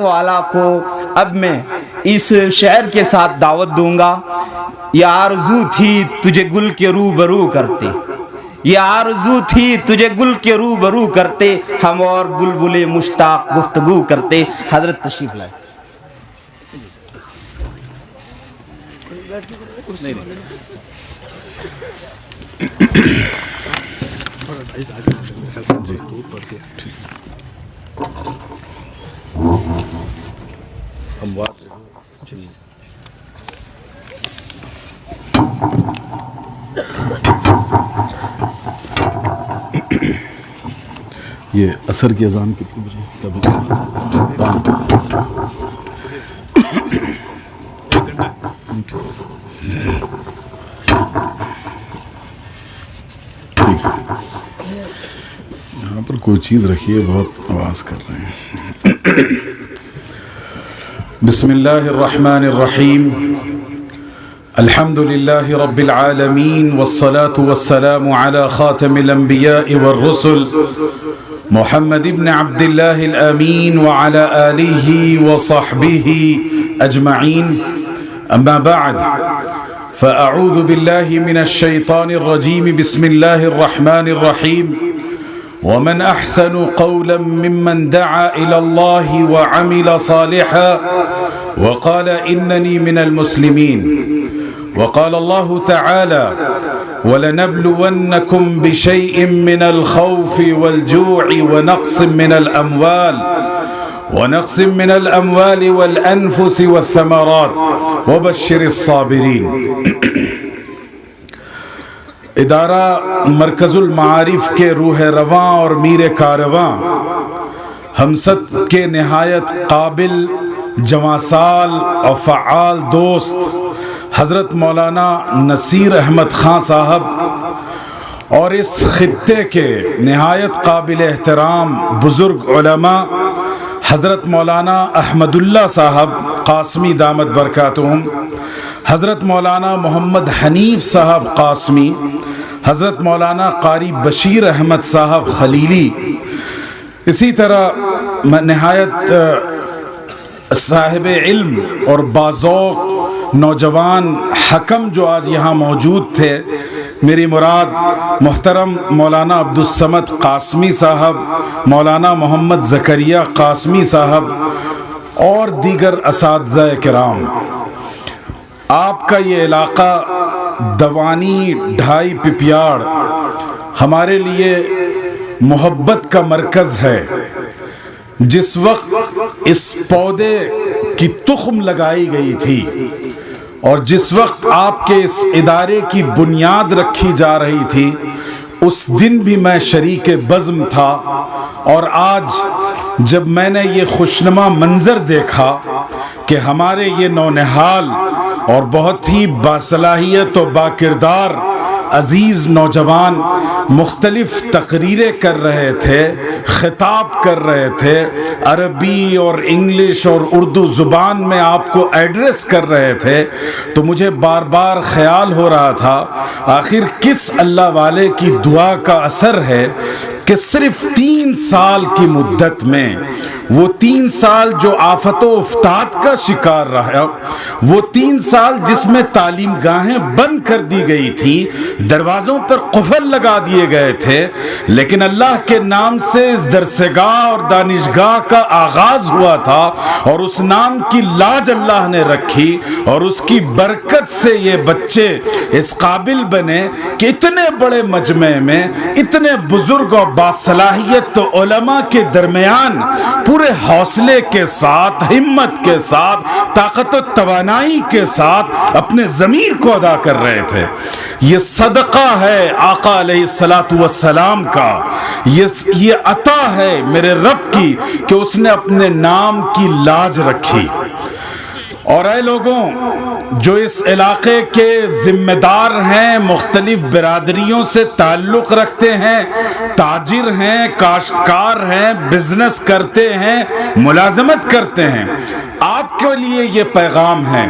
والا کو اب میں اس شعر کے ساتھ دعوت دوں گا۔ یہ آرزو تھی تجھے گل کے روبرو کرتے، یہ آرزو تھی تجھے گل کے روبرو کرتے، ہم اور بلبلے مشتاق گفتگو کرتے۔ حضرت تشریف لائے۔ یہ عصر کی اذان کتنے بجے؟ یہاں پر کوئی چیز رکھیے، بہت آواز کر رہے ہیں۔ بسم اللہ الرحمن الرحیم، الحمد للہ رب العالمین، والصلاة والسلام على خاتم الانبیاء والرسل محمد بن عبد اللہ الامین وعلى آلہ وصحبہ اجمعین، اما بعد فاعوذ باللہ من الشیطان الرجیم، بسم اللہ الرحمن الرحیم، ومن احسن قولا ممن دعا الى اللہ وعمل صالحا وقال اننی من المسلمین، وقال الله تعالى وَلَنَبْلُوَنَّكُمْ بِشَيْءٍ مِّنَ الْخَوْفِ وَالْجُوعِ وَنَقْصٍ مِّنَ الْأَمْوَالِ وَالْأَنفُسِ وَالثَّمَرَاتِ وَبَشِّرِ الصَّابِرِينَ۔ ادارہ مرکز المعارف کے روح رواں اور میر کارواں، ہم سب کے نہایت قابل، جواں سال اور فعال دوست حضرت مولانا نصیر احمد خان صاحب، اور اس خطے کے نہایت قابل احترام بزرگ علماء حضرت مولانا احمد اللہ صاحب قاسمی دامت برکاتہم، حضرت مولانا محمد حنیف صاحب قاسمی، حضرت مولانا قاری بشیر احمد صاحب خلیلی، اسی طرح نہایت صاحب علم اور باذوق نوجوان حکم جو آج یہاں موجود تھے، میری مراد محترم مولانا عبدالصمد قاسمی صاحب، مولانا محمد زکریا قاسمی صاحب اور دیگر اساتذہ کرام۔ آپ کا یہ علاقہ دوانی ڈھائی پپیاڑ ہمارے لیے محبت کا مرکز ہے۔ جس وقت اس پودے کی تخم لگائی گئی تھی اور جس وقت آپ کے اس ادارے کی بنیاد رکھی جا رہی تھی، اس دن بھی میں شریک بزم تھا، اور آج جب میں نے یہ خوشنما منظر دیکھا کہ ہمارے یہ نونہال اور بہت ہی باصلاحیت و باکردار عزیز نوجوان مختلف تقریریں کر رہے تھے، خطاب کر رہے تھے، عربی اور انگلش اور اردو زبان میں آپ کو ایڈریس کر رہے تھے، تو مجھے بار بار خیال ہو رہا تھا آخر کس اللہ والے کی دعا کا اثر ہے کہ صرف 3 سال کی مدت میں، وہ 3 سال جو آفت و افتاد کا شکار رہا، وہ 3 سال جس میں تعلیم گاہیں بند کر دی گئی تھی، دروازوں پر قفل لگا دیے گئے تھے، لیکن اللہ کے نام سے اس درسگاہ اور دانشگاہ کا آغاز ہوا تھا، اور اس نام کی لاج اللہ نے رکھی، اور اس کی برکت سے یہ بچے اس قابل بنے کہ اتنے بڑے مجمع میں اتنے بزرگ اور باصلاحیت علماء کے درمیان پورے حوصلے کے ساتھ، ہمت کے ساتھ، طاقت و توانائی کے ساتھ اپنے ضمیر کو ادا کر رہے تھے۔ یہ صدقہ ہے آقا علیہ الصلاۃ والسلام کا، یہ عطا ہے میرے رب کی کہ اس نے اپنے نام کی لاج رکھی۔ اور اے لوگوں جو اس علاقے کے ذمہ دار ہیں، مختلف برادریوں سے تعلق رکھتے ہیں، تاجر ہیں، کاشتکار ہیں، بزنس کرتے ہیں، ملازمت کرتے ہیں، آپ کے لیے یہ پیغام ہے۔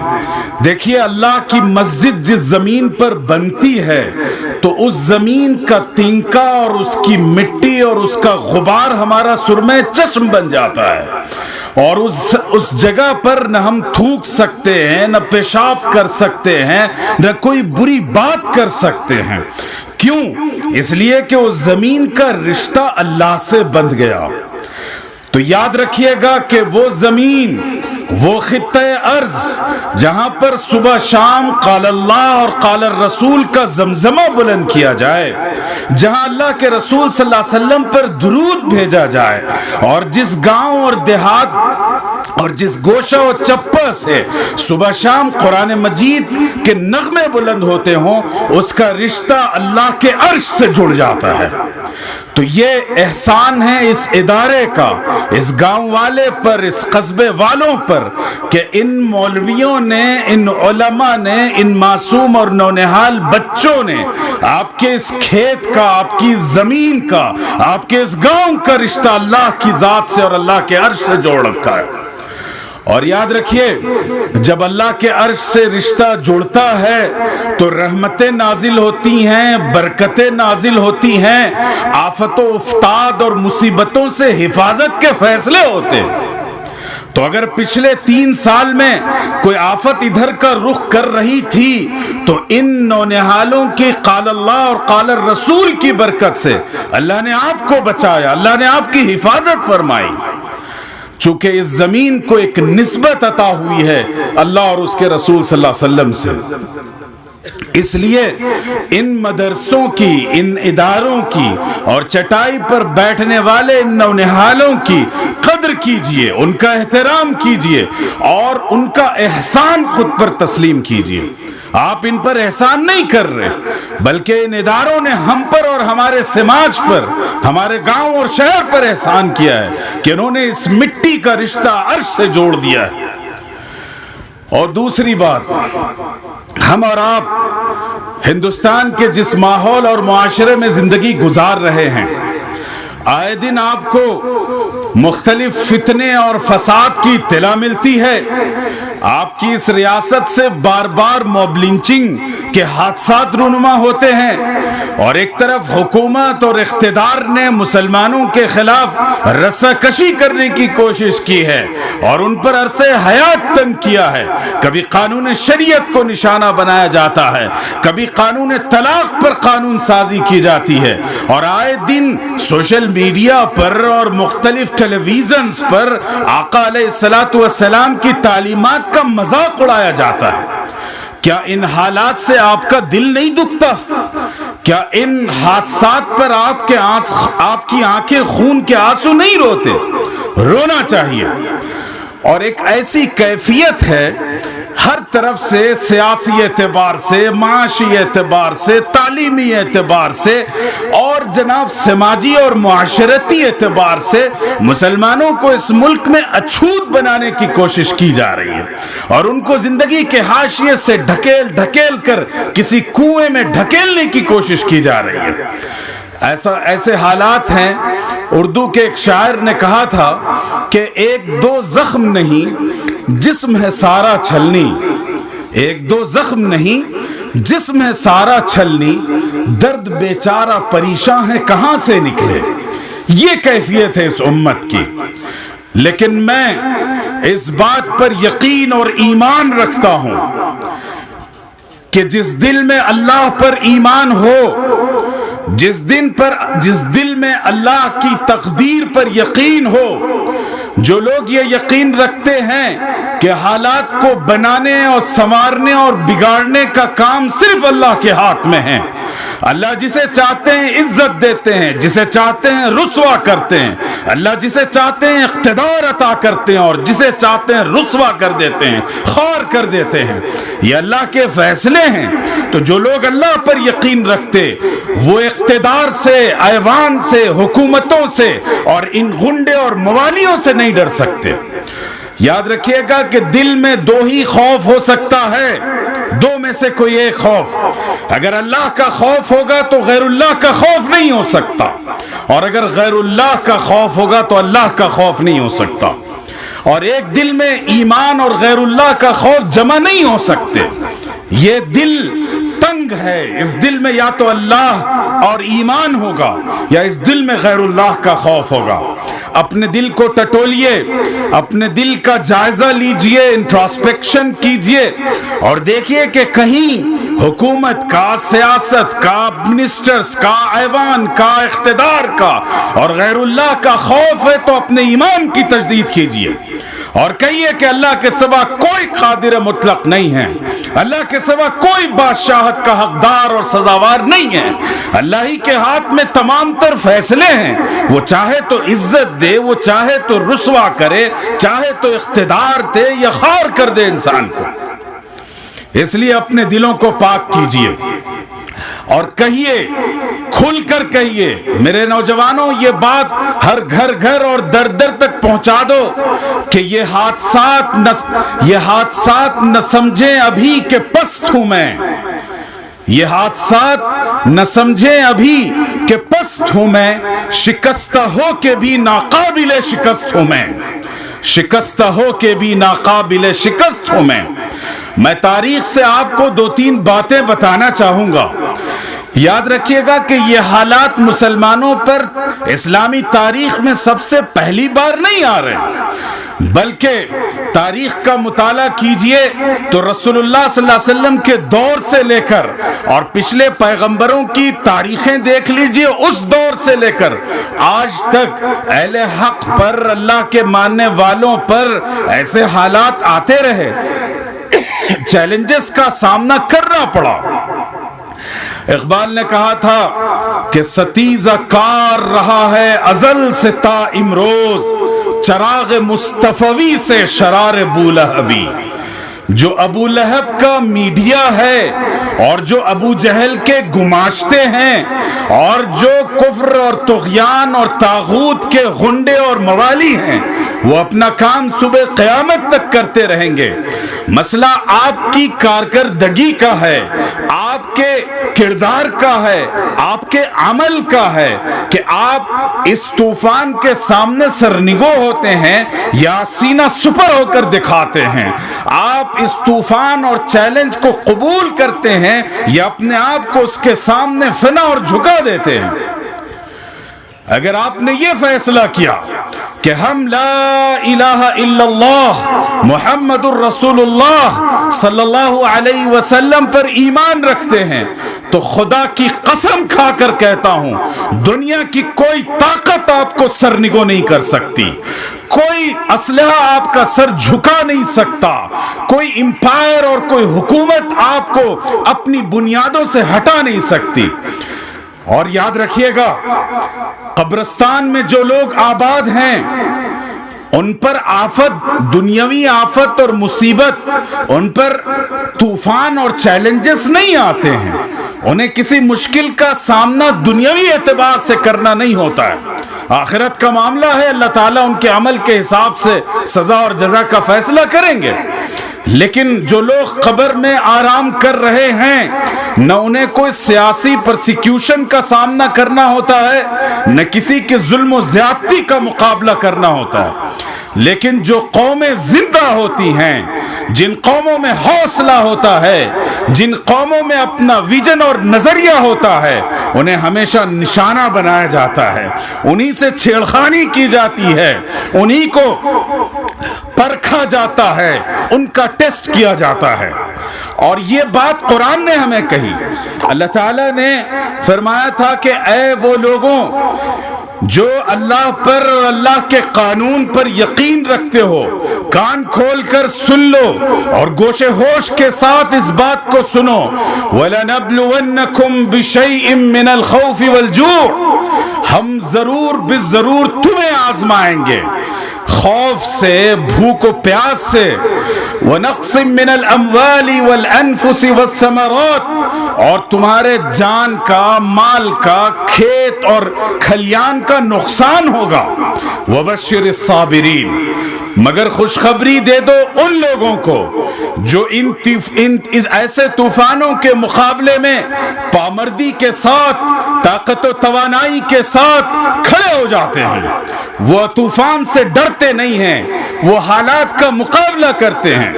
دیکھیے اللہ کی مسجد جس زمین پر بنتی ہے تو اس زمین کا تینکا اور اس کی مٹی اور اس کا غبار ہمارا سرمہ چشم بن جاتا ہے، اور اس جگہ پر نہ ہم تھوک سکتے ہیں، نہ پیشاب کر سکتے ہیں، نہ کوئی بری بات کر سکتے ہیں۔ کیوں؟ اس لیے کہ اس زمین کا رشتہ اللہ سے بندھ گیا۔ تو یاد رکھیے گا کہ وہ زمین، وہ خطہ ارض جہاں پر صبح شام قال اللہ اور قال الرسول کا زمزمہ بلند کیا جائے، جہاں اللہ کے رسول صلی اللہ علیہ وسلم پر درود بھیجا جائے، اور جس گاؤں اور دیہات اور جس گوشہ و چپہ سے صبح شام قرآن مجید کے نغمے بلند ہوتے ہوں، اس کا رشتہ اللہ کے عرش سے جڑ جاتا ہے۔ تو یہ احسان ہے اس ادارے کا، اس گاؤں والے پر، اس قصبے والوں پر، کہ ان مولویوں نے، ان علماء نے، ان معصوم اور نونہال بچوں نے آپ کے اس کھیت کا، آپ کی زمین کا، آپ کے اس گاؤں کا رشتہ اللہ کی ذات سے اور اللہ کے عرش سے جوڑ رکھا ہے۔ اور یاد رکھیے، جب اللہ کے عرش سے رشتہ جڑتا ہے تو رحمتیں نازل ہوتی ہیں، برکتیں نازل ہوتی ہیں، آفت و افتاد اور مصیبتوں سے حفاظت کے فیصلے ہوتے ہیں۔ تو اگر پچھلے 3 سال میں کوئی آفت ادھر کا رخ کر رہی تھی تو ان نونہالوں کی قال اللہ اور قال الرسول کی برکت سے اللہ نے آپ کو بچایا، اللہ نے آپ کی حفاظت فرمائی۔ چونکہ اس زمین کو ایک نسبت عطا ہوئی ہے اللہ اور اس کے رسول صلی اللہ علیہ وسلم سے، اس لیے ان مدرسوں کی، ان اداروں کی اور چٹائی پر بیٹھنے والے ان نونہالوں کی قدر کیجئے، ان کا احترام کیجئے اور ان کا احسان خود پر تسلیم کیجئے۔ آپ ان پر احسان نہیں کر رہے، بلکہ ان اداروں نے ہم پر اور ہمارے سماج پر، ہمارے گاؤں اور شہر پر احسان کیا ہے کہ انہوں نے اس مٹی کا رشتہ عرش سے جوڑ دیا ہے۔ اور دوسری بات، ہم اور آپ ہندوستان کے جس ماحول اور معاشرے میں زندگی گزار رہے ہیں، آئے دن آپ کو مختلف فتنے اور فساد کی اطلاع ملتی ہے۔ آپ کی اس ریاست سے بار بار موب لنچنگ کے حادثات رونما ہوتے ہیں، اور ایک طرف حکومت اور اقتدار نے مسلمانوں کے خلاف رسہ کشی کرنے کی کوشش کی ہے اور ان پر عرصے حیات تنگ کیا ہے۔ کبھی قانون شریعت کو نشانہ بنایا جاتا ہے، کبھی قانون طلاق پر قانون سازی کی جاتی ہے، اور آئے دن سوشل میڈیا پر اور مختلف ٹیلی ویژنز پر آقا علیہ الصلوۃ والسلام کی تعلیمات کا مذاق اڑایا جاتا ہے۔ کیا ان حالات سے آپ کا دل نہیں دکھتا؟ کیا ان حادثات پر آپ کی آنکھیں خون کے آنسو نہیں روتے؟ رونا چاہیے۔ اور ایک ایسی کیفیت ہے ہر طرف سے، سیاسی اعتبار سے، معاشی اعتبار سے، تعلیمی اعتبار سے اور جناب سماجی اور معاشرتی اعتبار سے مسلمانوں کو اس ملک میں اچھوت بنانے کی کوشش کی جا رہی ہے، اور ان کو زندگی کے حاشیے سے ڈھکیل کر کسی کنویں میں ڈھکیلنے کی کوشش کی جا رہی ہے۔ ایسے حالات ہیں۔ اردو کے ایک شاعر نے کہا تھا کہ ایک دو زخم نہیں جسم ہے سارا چھلنی، ایک دو زخم نہیں جسم ہے سارا چھلنی، درد بیچارہ پریشان ہے کہاں سے نکلے۔ یہ کیفیت ہے اس امت کی، لیکن میں اس بات پر یقین اور ایمان رکھتا ہوں کہ جس دل میں اللہ پر ایمان ہو، جس دل میں اللہ کی تقدیر پر یقین ہو، جو لوگ یہ یقین رکھتے ہیں کہ حالات کو بنانے اور سنوارنے اور بگاڑنے کا کام صرف اللہ کے ہاتھ میں ہے، اللہ جسے چاہتے ہیں عزت دیتے ہیں، جسے چاہتے ہیں رسوا کرتے ہیں، اللہ جسے چاہتے ہیں اقتدار عطا کرتے ہیں اور جسے چاہتے ہیں رسوا کر دیتے ہیں، خوار کر دیتے ہیں، یہ اللہ کے فیصلے ہیں۔ تو جو لوگ اللہ پر یقین رکھتے وہ اقتدار سے، ایوان سے، حکومتوں سے اور ان غنڈے اور موالیوں سے نہیں ڈر سکتے۔ یاد رکھیے گا کہ دل میں دو ہی خوف ہو سکتا ہے، دو میں سے کوئی ایک خوف۔ اگر اللہ کا خوف ہوگا تو غیر اللہ کا خوف نہیں ہو سکتا، اور اگر غیر اللہ کا خوف ہوگا تو اللہ کا خوف نہیں ہو سکتا، اور ایک دل میں ایمان اور غیر اللہ کا خوف جمع نہیں ہو سکتے۔ یہ دل تنگ جنگ ہے، اس دل میں یا تو اللہ اور ایمان ہوگا یا اس دل میں غیر اللہ کا خوف ہوگا۔ اپنے دل کو ٹٹولیے، اپنے دل کا جائزہ لیجئے، انٹراسپیکشن کیجئے اور دیکھیے کہ کہیں حکومت کا، سیاست کا، منسٹرز کا، ایوان کا، اقتدار کا اور غیر اللہ کا خوف ہے تو اپنے ایمان کی تجدید کیجئے اور کہیے کہ اللہ کے سوا کوئی قادر مطلق نہیں ہے، اللہ کے سوا کوئی بادشاہت کا حقدار اور سزاوار نہیں ہے، اللہ ہی کے ہاتھ میں تمام تر فیصلے ہیں، وہ چاہے تو عزت دے، وہ چاہے تو رسوا کرے، چاہے تو اقتدار دے یا خار کر دے انسان کو۔ اس لیے اپنے دلوں کو پاک کیجئے اور کہیے، کھل کر کہیے، میرے نوجوانوں یہ بات ہر گھر اور در در تک پہنچا دو کہ یہ حادثات نہ سمجھیں ابھی کہ پست ہوں میں، یہ حادثات نہ سمجھیں ابھی کہ پست ہوں میں، شکستہ ہو کے بھی ناقابل شکست ہوں میں، شکستہ ہو کے بھی ناقابل شکست ہوں میں تاریخ سے آپ کو 2-3 باتیں بتانا چاہوں گا۔ یاد رکھیے گا کہ یہ حالات مسلمانوں پر اسلامی تاریخ میں سب سے پہلی بار نہیں آ رہے، بلکہ تاریخ کا مطالعہ کیجئے تو رسول اللہ صلی اللہ علیہ وسلم کے دور سے لے کر اور پچھلے پیغمبروں کی تاریخیں دیکھ لیجئے، اس دور سے لے کر آج تک اہل حق پر، اللہ کے ماننے والوں پر ایسے حالات آتے رہے، چیلنجز کا سامنا کرنا پڑا۔ اقبال نے کہا تھا کہ ستیزہ کار رہا ہے ازل سے تا امروز، چراغ مصطفی سے شرار بولہبی۔ جو ابو لہب کا میڈیا ہے اور جو ابو جہل کے گماشتے ہیں اور جو کفر اور طغیان اور طاغوت کے غنڈے اور موالی ہیں، وہ اپنا کام صبح قیامت تک کرتے رہیں گے۔ مسئلہ آپ کی کارکردگی کا ہے، آپ کے کردار کا ہے، آپ کے عمل کا ہے کہ آپ اس طوفان کے سامنے سرنگو ہوتے ہیں یا سینہ سپر ہو کر دکھاتے ہیں، آپ اس طوفان اور چیلنج کو قبول کرتے ہیں یا اپنے آپ کو اس کے سامنے فنا اور جھکا دیتے ہیں۔ اگر آپ نے یہ فیصلہ کیا کہ ہم لا الہ الا اللہ محمد الرسول اللہ صلی اللہ علیہ وسلم پر ایمان رکھتے ہیں تو خدا کی قسم کھا کر کہتا ہوں، دنیا کی کوئی طاقت آپ کو سرنگو نہیں کر سکتی، کوئی اسلحہ آپ کا سر جھکا نہیں سکتا، کوئی امپائر اور کوئی حکومت آپ کو اپنی بنیادوں سے ہٹا نہیں سکتی۔ اور یاد رکھیے گا، قبرستان میں جو لوگ آباد ہیں ان پر آفت، دنیاوی آفت اور مصیبت، ان پر طوفان اور چیلنجز نہیں آتے ہیں، انہیں کسی مشکل کا سامنا دنیاوی اعتبار سے کرنا نہیں ہوتا ہے۔ آخرت کا معاملہ ہے، اللہ تعالیٰ ان کے عمل کے حساب سے سزا اور جزا کا فیصلہ کریں گے۔ لیکن جو لوگ قبر میں آرام کر رہے ہیں، نہ انہیں کوئی سیاسی پرسیکیوشن کا سامنا کرنا ہوتا ہے، نہ کسی کے ظلم و زیادتی کا مقابلہ کرنا ہوتا ہے، لیکن جو قومیں زندہ ہوتی ہیں، جن قوموں میں حوصلہ ہوتا ہے، جن قوموں میں اپنا ویژن اور نظریہ ہوتا ہے، انہیں ہمیشہ نشانہ بنایا جاتا ہے، انہی سے چھیڑخانی کی جاتی ہے، انہی کو پرکھا جاتا ہے، ان کا ٹیسٹ کیا جاتا ہے۔ اور یہ بات قرآن نے ہمیں کہی، اللہ تعالیٰ نے فرمایا تھا کہ اے وہ لوگوں جو اللہ پر اور اللہ کے قانون پر یقین رکھتے ہو، کان کھول کر سن لو اور گوش ہوش کے ساتھ اس بات کو سنو، وَلَنَبْلُوَنَّكُمْ بِشَيْءٍ مِّنَ الْخَوْفِ وَالْجُوعِ، ہم ضرور بالضرور تمہیں آزمائیں گے، خوف سے، بھوک و پیاس سے، وَنَقْصٍ مِّنَ الْأَمْوَالِ وَالْأَنفُسِ وَالثَّمَرَاتِ، اور تمہارے جان کا، مال کا، کھیت اور کھلیان کا نقصان ہوگا، وَبَشِّرِ الصَّابِرِينَ، مگر خوشخبری دے دو ان لوگوں کو جو ان ایسے طوفانوں کے مقابلے میں پامردی کے ساتھ، طاقت و توانائی کے ساتھ کھڑے ہو جاتے ہیں، وہ طوفان سے ڈرتے نہیں ہیں، وہ حالات کا مقابلہ کرتے ہیں۔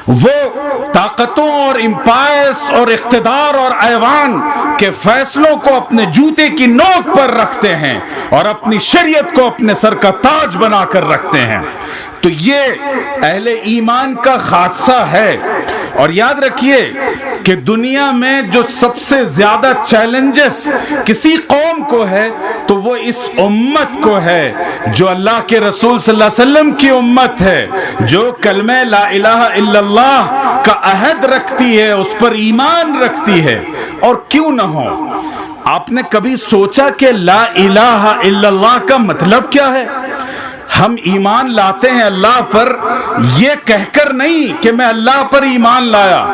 وہ طاقتوں اور امپائرز اور اقتدار اور ایوان کے فیصلوں کو اپنے جوتے کی نوک پر رکھتے ہیں اور اپنی شریعت کو اپنے سر کا تاج بنا کر رکھتے ہیں. تو یہ اہل ایمان کا خاصہ ہے. اور یاد رکھیے کہ دنیا میں جو سب سے زیادہ چیلنجز کسی قوم کو ہے تو وہ اس امت کو ہے جو اللہ کے رسول صلی اللہ علیہ وسلم کی امت ہے, جو کلمہ لا الہ الا اللہ کا عہد رکھتی ہے, اس پر ایمان رکھتی ہے. اور کیوں نہ ہو, آپ نے کبھی سوچا کہ لا الہ الا اللہ کا مطلب کیا ہے؟ ہم ایمان لاتے ہیں اللہ پر یہ کہہ کر نہیں کہ میں اللہ پر ایمان لایا.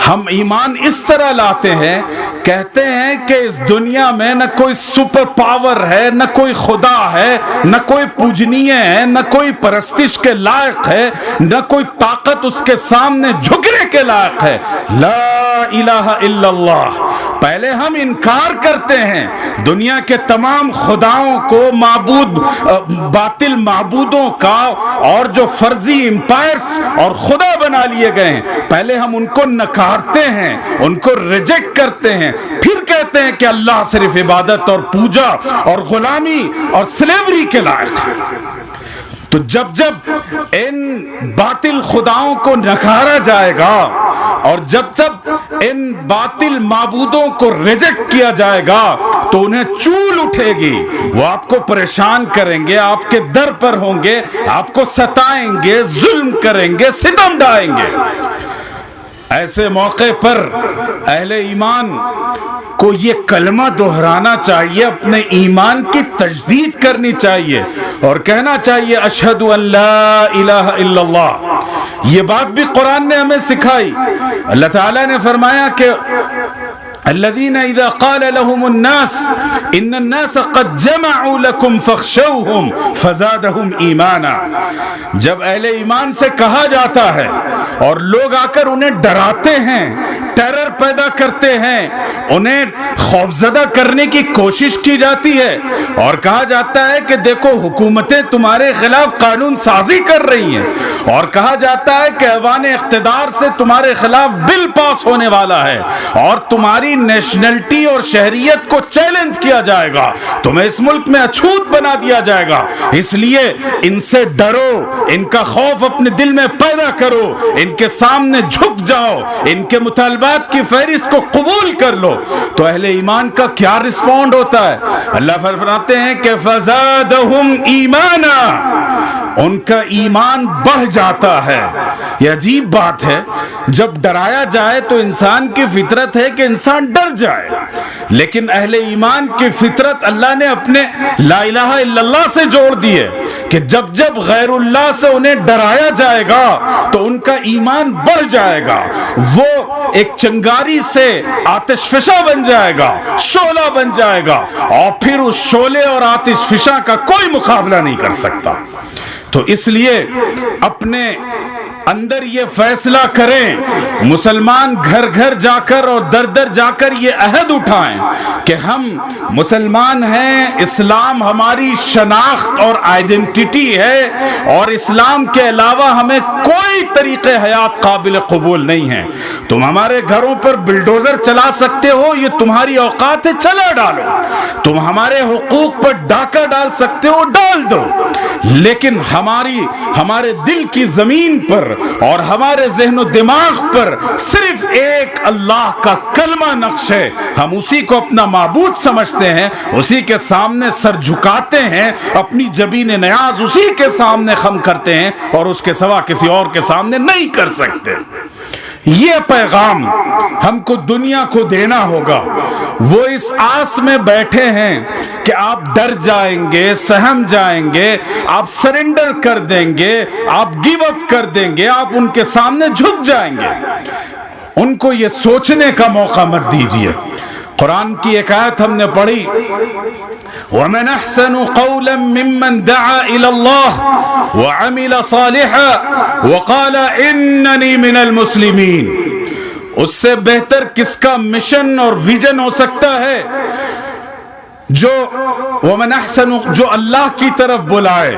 ہم ایمان اس طرح لاتے ہیں, کہتے ہیں کہ اس دنیا میں نہ کوئی سپر پاور ہے, نہ کوئی خدا ہے, نہ کوئی پوجنیہ ہے, نہ کوئی پرستش کے لائق ہے, نہ کوئی طاقت اس کے سامنے جھکنے کے لائق ہے. لا الہ الا اللہ. پہلے ہم انکار کرتے ہیں دنیا کے تمام خداؤں کو, معبود باطل معبودوں کا, اور جو فرضی امپائرز اور خدا بنا لیے گئے ہیں, پہلے ہم ان کو نکارتے ہیں, ان کو ریجیکٹ کرتے ہیں, پھر کہتے ہیں کہ اللہ صرف عبادت اور پوجا اور غلامی اور سلیوری کے لائق ہے. تو جب جب ان باطل خداؤں کو نکارا جائے گا اور جب جب ان باطل معبودوں کو ریجیکٹ کیا جائے گا تو انہیں چول اٹھے گی. وہ آپ کو پریشان کریں گے, آپ کے در پر ہوں گے, آپ کو ستائیں گے, ظلم کریں گے, ستم ڈھائیں گے. ایسے موقع پر اہل ایمان کو یہ کلمہ دہرانا چاہیے, اپنے ایمان کی تجدید کرنی چاہیے اور کہنا چاہیے اشہد ان لا الہ الا اللہ. یہ بات بھی قرآن نے ہمیں سکھائی. اللہ تعالیٰ نے فرمایا کہ الذين اذا قال لهم الناس ان الناس قد جمعوا لكم فاخشوهم فزادهم ایمانا. جب اہل ایمان سے کہا جاتا ہے اور لوگ آ کر انہیں ڈراتے ہیں, ٹیرر پیدا کرتے ہیں, انہیں خوفزدہ کرنے کی کوشش کی جاتی ہے اور کہا جاتا ہے کہ دیکھو حکومتیں تمہارے خلاف قانون سازی کر رہی ہیں, اور کہا جاتا ہے کہ ایوان اقتدار سے تمہارے خلاف بل پاس ہونے والا ہے اور تمہاری نیشنلٹی اور شہریت کو چیلنج کیا جائے گا, تمہیں اس ملک میں اچھوت بنا دیا جائے گا, اس لیے ان سے ڈرو, ان کا خوف اپنے دل میں پیدا کرو, ان کے سامنے جھک جاؤ, ان کے مطالبات کی فہرست کو قبول کر لو. تو اہل ایمان کا کیا رسپونڈ ہوتا ہے؟ اللہ فرماتے ہیں کہ فزادہم ایمانا, ان کا ایمان بڑھ جاتا ہے. یہ عجیب بات ہے, جب ڈرایا جائے تو انسان کی فطرت ہے کہ انسان ڈر جائے, لیکن اہل ایمان کی فطرت اللہ نے اپنے لا الہ الا اللہ سے جوڑ دی ہے کہ جب جب غیر اللہ سے انہیں ڈرایا جائے گا تو ان کا ایمان بڑھ جائے گا, وہ ایک چنگاری سے آتش فشاں بن جائے گا, شعلہ بن جائے گا, اور پھر اس شعلے اور آتش فشاں کا کوئی مقابلہ نہیں کر سکتا. تو اس لیے اپنے اندر یہ فیصلہ کریں, مسلمان گھر گھر جا کر اور در در جا کر یہ عہد اٹھائیں کہ ہم مسلمان ہیں, اسلام ہماری شناخت اور آئیڈینٹی ہے, اور اسلام کے علاوہ ہمیں کوئی طریقے حیات قابل قبول نہیں ہے. تم ہمارے گھروں پر بلڈوزر چلا سکتے ہو, یہ تمہاری اوقات ہے, چلا ڈالو. تم ہمارے حقوق پر ڈاکہ ڈال سکتے ہو, ڈال دو, لیکن ہمارے دل کی زمین پر اور ہمارے ذہن و دماغ پر صرف ایک اللہ کا کلمہ نقش ہے. ہم اسی کو اپنا معبود سمجھتے ہیں, اسی کے سامنے سر جھکاتے ہیں, اپنی جبین نیاز اسی کے سامنے خم کرتے ہیں, اور اس کے سوا کسی اور کے سامنے نہیں کر سکتے. یہ پیغام ہم کو دنیا کو دینا ہوگا. وہ اس آس میں بیٹھے ہیں کہ آپ ڈر جائیں گے, سہم جائیں گے, آپ سرنڈر کر دیں گے, آپ گیو اپ کر دیں گے, آپ ان کے سامنے جھک جائیں گے. ان کو یہ سوچنے کا موقع مت دیجیے. قرآن کی ایک آیت ہم نے پڑھی, وَمَنْ أَحْسَنُ قَوْلًا مِّمَّنْ دَعَا إِلَى اللَّهِ وَعَمِلَ صَالِحًا وَقَالَ إِنَّنِي مِنَ الْمُسْلِمِينَ. اس سے بہتر کس کا مشن اور ویژن ہو سکتا ہے جو ومن احسن جو اللہ کی طرف بلائے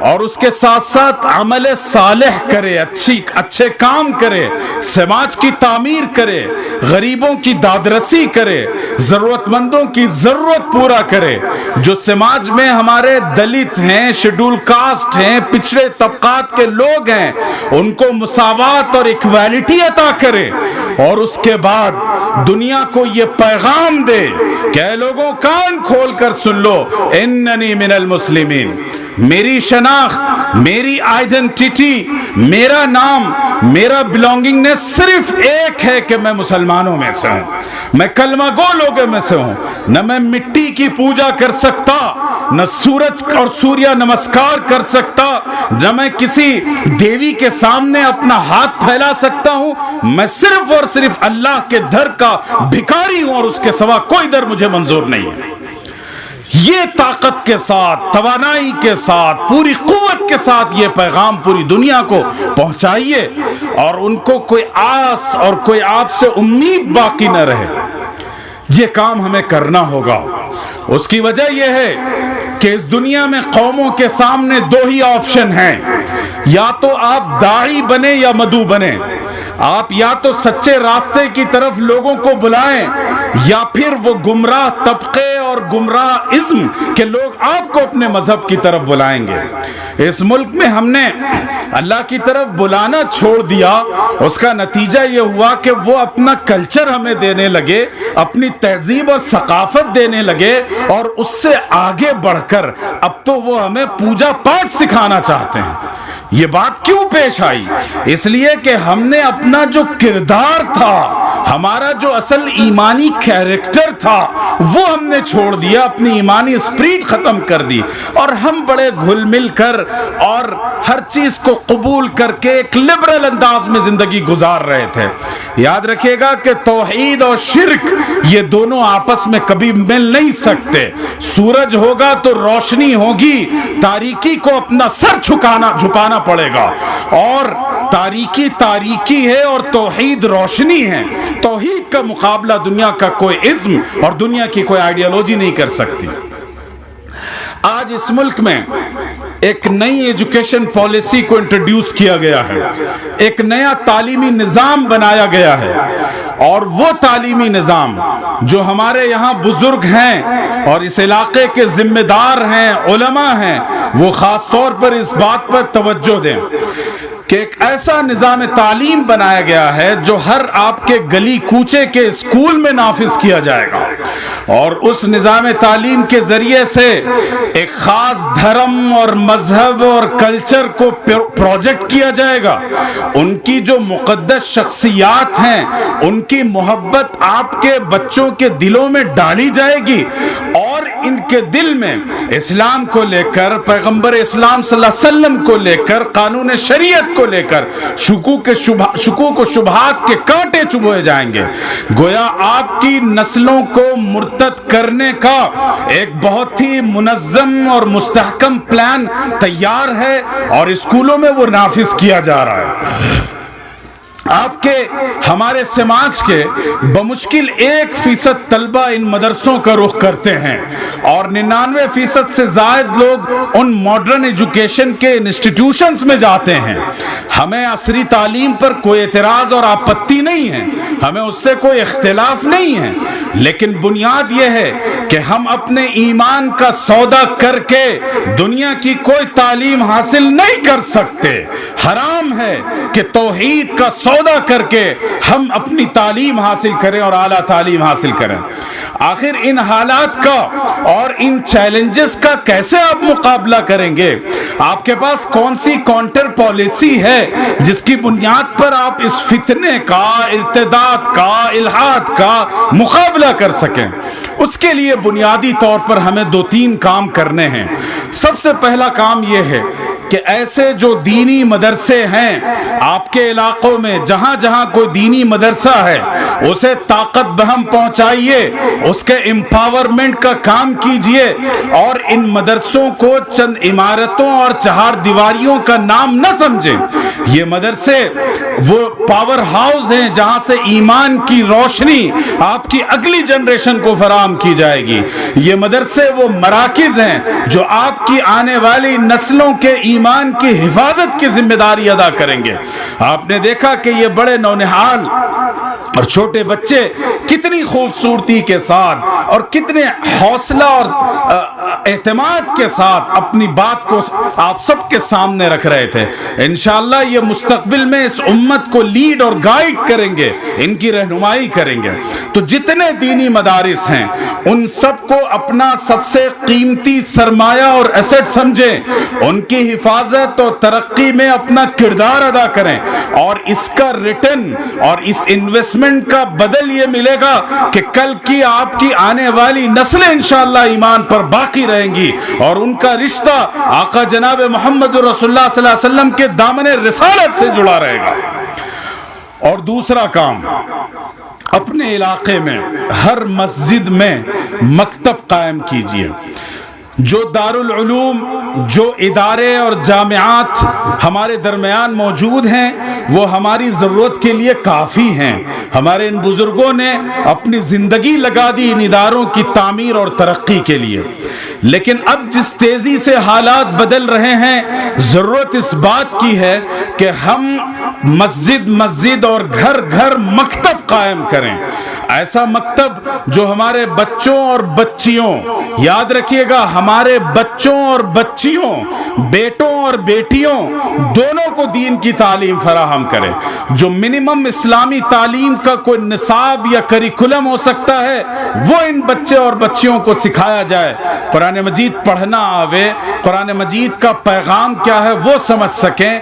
اور اس کے ساتھ ساتھ عمل صالح کرے، اچھے کام کرے، سماج کی تعمیر کرے، غریبوں کی دادرسی کرے، ضرورت مندوں کی ضرورت پورا کرے، جو سماج میں ہمارے دلت ہیں، شیڈول کاسٹ ہیں، پچھڑے طبقات کے لوگ ہیں، ان کو مساوات اور ایکویلٹی عطا کرے، اور اس کے بعد دنیا کو یہ پیغام دے کہ اے لوگوں کان کھول کر سن لو، اننی من المسلمین، میری شناخت، میری آئیڈنٹیٹی، میرا نام، میرا بلونگنگنس صرف ایک ہے کہ میں مسلمانوں میں سے ہوں، میں کلمہ گو لوگوں میں سے ہوں، نہ میں مٹی کی پوجا کر سکتا، نہ سورج اور سوریہ نمسکار کر سکتا، نہ میں کسی دیوی کے سامنے اپنا ہاتھ پھیلا سکتا ہوں، میں صرف اور صرف اللہ کے در کا بھکاری ہوں، اور اس کے سوا کوئی در مجھے منظور نہیں ہے۔ یہ طاقت کے ساتھ، توانائی کے ساتھ، پوری قوت کے ساتھ یہ پیغام پوری دنیا کو پہنچائیے، اور ان کو کوئی آس اور کوئی آپ سے امید باقی نہ رہے۔ یہ کام ہمیں کرنا ہوگا۔ اس کی وجہ یہ ہے کہ اس دنیا میں قوموں کے سامنے دو ہی آپشن ہیں، یا تو آپ داعی بنے یا مدعو بنے، آپ یا تو سچے راستے کی طرف لوگوں کو بلائیں، یا پھر وہ گمراہ طبقے اور گمراہ ازم کے لوگ آپ کو اپنے مذہب کی طرف بلائیں گے۔ اس ملک میں ہم نے اللہ کی طرف بلانا چھوڑ دیا، اس کا نتیجہ یہ ہوا کہ وہ اپنا کلچر ہمیں دینے لگے، اپنی تہذیب اور ثقافت دینے لگے، اور اس سے آگے بڑھ کر اب تو وہ ہمیں پوجا پاٹ سکھانا چاہتے ہیں۔ یہ بات کیوں پیش آئی؟ اس لیے کہ ہم نے اپنا جو کردار تھا، ہمارا جو اصل ایمانی کیریکٹر تھا، وہ ہم نے چھوڑ دیا، اپنی ایمانی اسپرٹ ختم کر دی، اور ہم بڑے گھل مل کر اور ہر چیز کو قبول کر کے ایک لبرل انداز میں زندگی گزار رہے تھے۔ یاد رکھیے گا کہ توحید اور شرک یہ دونوں آپس میں کبھی مل نہیں سکتے۔ سورج ہوگا تو روشنی ہوگی، تاریکی کو اپنا سر جھپانا پڑے گا، اور تاریکی ہے اور توحید روشنی ہے۔ توحید کا مقابلہ دنیا کا کوئی ازم اور دنیا کی کوئی آئیڈیالوجی نہیں کر سکتی۔ آج اس ملک میں ایک نئی ایجوکیشن پالیسی کو انٹروڈیوس کیا گیا ہے، ایک نیا تعلیمی نظام بنایا گیا ہے، اور وہ تعلیمی نظام جو ہمارے یہاں بزرگ ہیں اور اس علاقے کے ذمہ دار ہیں، علماء ہیں، وہ خاص طور پر اس بات پر توجہ دیں کہ ایک ایسا نظام تعلیم بنایا گیا ہے جو ہر آپ کے گلی کوچے کے اسکول میں نافذ کیا جائے گا، اور اس نظام تعلیم کے ذریعے سے ایک خاص دھرم اور مذہب اور کلچر کو پروجیکٹ کیا جائے گا۔ ان کی جو مقدس شخصیات ہیں، ان کی محبت آپ کے بچوں کے دلوں میں ڈالی جائے گی، اور ان کے دل میں اسلام کو لے کر، پیغمبر اسلام صلی اللہ علیہ وسلم کو لے کر، قانون شریعت کو لے کر شکوک و شبہات کے کانٹے چبھوئے جائیں گے۔ گویا آپ کی نسلوں کو مرتد کرنے کا ایک بہت ہی منظم اور مستحکم پلان تیار ہے، اور اسکولوں میں وہ نافذ کیا جا رہا ہے۔ آپ کے ہمارے سماج کے بمشکل 1% طلبہ ان مدرسوں کا رخ کرتے ہیں، اور 99% سے زائد لوگ ان ماڈرن ایجوکیشن کے انسٹیٹیوشنز میں جاتے ہیں۔ ہمیں عصری تعلیم پر کوئی اعتراض اور آپتی نہیں ہے، ہمیں اس سے کوئی اختلاف نہیں ہے، لیکن بنیاد یہ ہے کہ ہم اپنے ایمان کا سودا کر کے دنیا کی کوئی تعلیم حاصل نہیں کر سکتے۔ حرام ہے کہ توحید کا سودا کر کے ہم اپنی تعلیم حاصل کریں اور اعلیٰ تعلیم حاصل کریں۔ آخر ان حالات کا اور ان چیلنجز کا کیسے آپ مقابلہ کریں گے؟ آپ کے پاس کون سی کانٹر پالیسی ہے جس کی بنیاد پر آپ اس فتنے کا، ارتداد کا، الحاد کا مقابلہ کر سکیں؟ اس کے لیے بنیادی طور پر ہمیں 2-3 کام کرنے ہیں۔ سب سے پہلا کام یہ ہے کہ ایسے جو دینی مدرسے ہیں آپ کے علاقوں میں، جہاں جہاں کوئی دینی مدرسہ ہے، اسے طاقت بہم پہنچائیے، اس کے امپاورمنٹ کا کام کیجئے، اور ان مدرسوں کو چند عمارتوں اور 4 دیواریوں کا نام نہ سمجھیں۔ یہ مدرسے وہ پاور ہاؤس ہیں جہاں سے ایمان کی روشنی آپ کی اگلی جنریشن کو فراہم کی جائے گی. یہ مدرسے وہ مراکز ہیں جو آپ کی آنے والی نسلوں کے ایمان کی حفاظت کی ذمہ داری ادا کریں گے. آپ نے دیکھا کہ یہ بڑے نونہال اور چھوٹے بچے کتنی خوبصورتی کے ساتھ اور کتنے حوصلہ اور اعتماد کے ساتھ اپنی بات کو آپ سب کے سامنے رکھ رہے تھے. انشاءاللہ یہ مستقبل میں اس امت کو لیڈ اور گائیڈ کریں گے, ان کی رہنمائی کریں گے. تو جتنے دینی مدارس ہیں ان سب کو اپنا سب سے قیمتی سرمایہ اور ایسٹ سمجھیں, ان کی حفاظت اور ترقی میں اپنا کردار ادا کریں, اور اس کا ریٹرن اور اس انویسٹمنٹ کا بدل یہ ملے گا کہ کل کی آپ کی آنے والی نسلیں انشاءاللہ ایمان پر باقی رہیں گی اور ان کا رشتہ آقا جناب محمد رسول اللہ صلی اللہ علیہ وسلم کے دامن رسالت سے جڑا رہے گا. اور دوسرا کام, اپنے علاقے میں ہر مسجد میں مکتب قائم کیجیے. جو دارالعلوم, جو ادارے اور جامعات ہمارے درمیان موجود ہیں وہ ہماری ضرورت کے لیے کافی ہیں. ہمارے ان بزرگوں نے اپنی زندگی لگا دی ان اداروں کی تعمیر اور ترقی کے لیے, لیکن اب جس تیزی سے حالات بدل رہے ہیں ضرورت اس بات کی ہے کہ ہم مسجد اور گھر گھر مکتب قائم کریں. ایسا مکتب جو ہمارے بچوں اور بچیوں, یاد رکھیے گا ہمارے بچوں اور بچیوں, بیٹوں اور بیٹیوں دونوں کو دین کی تعلیم فراہم کرے. جو منیمم اسلامی تعلیم کا کوئی نصاب یا کریکولم ہو سکتا ہے وہ ان بچے اور بچیوں کو سکھایا جائے. قرآن مجید پڑھنا آوے, قرآن مجید کا پیغام کیا ہے وہ سمجھ سکیں,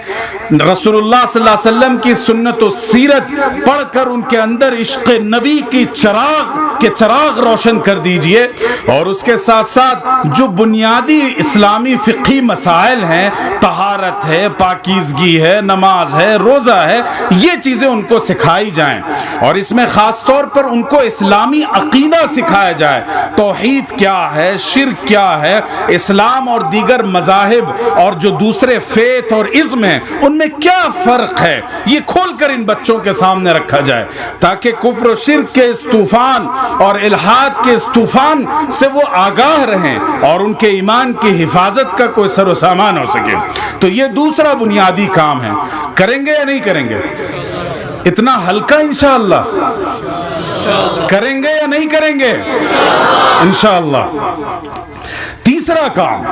رسول اللہ صلی اللہ علیہ وسلم کی سنت و سیرت پڑھ کر ان کے اندر عشق نبی کی چراغ روشن کر دیجئے. اور اس کے ساتھ ساتھ جو بنیادی اسلامی فقہی مسائل ہیں, طہارت ہے, پاکیزگی ہے, نماز ہے, روزہ ہے, یہ چیزیں ان کو سکھائی جائیں. اور اس میں خاص طور پر ان کو اسلامی عقیدہ سکھایا جائے, توحید کیا ہے, شرک کیا ہے, اسلام اور دیگر مذاہب اور جو دوسرے فیت اور ازم ہیں ان میں کیا فرق ہے, یہ کھول کر ان بچوں کے سامنے رکھا جائے تاکہ کفر و شرک کے اس طوفان اور الحاد کے اس طوفان سے وہ آگاہ رہیں اور ان کے ایمان کی حفاظت کا کوئی سر و سامان ہو سکے. تو یہ دوسرا بنیادی کام ہے. کریں گے یا نہیں کریں گے؟ اتنا ہلکا انشاءاللہ کریں گے یا نہیں کریں گے؟ انشاءاللہ. تیسرا کام,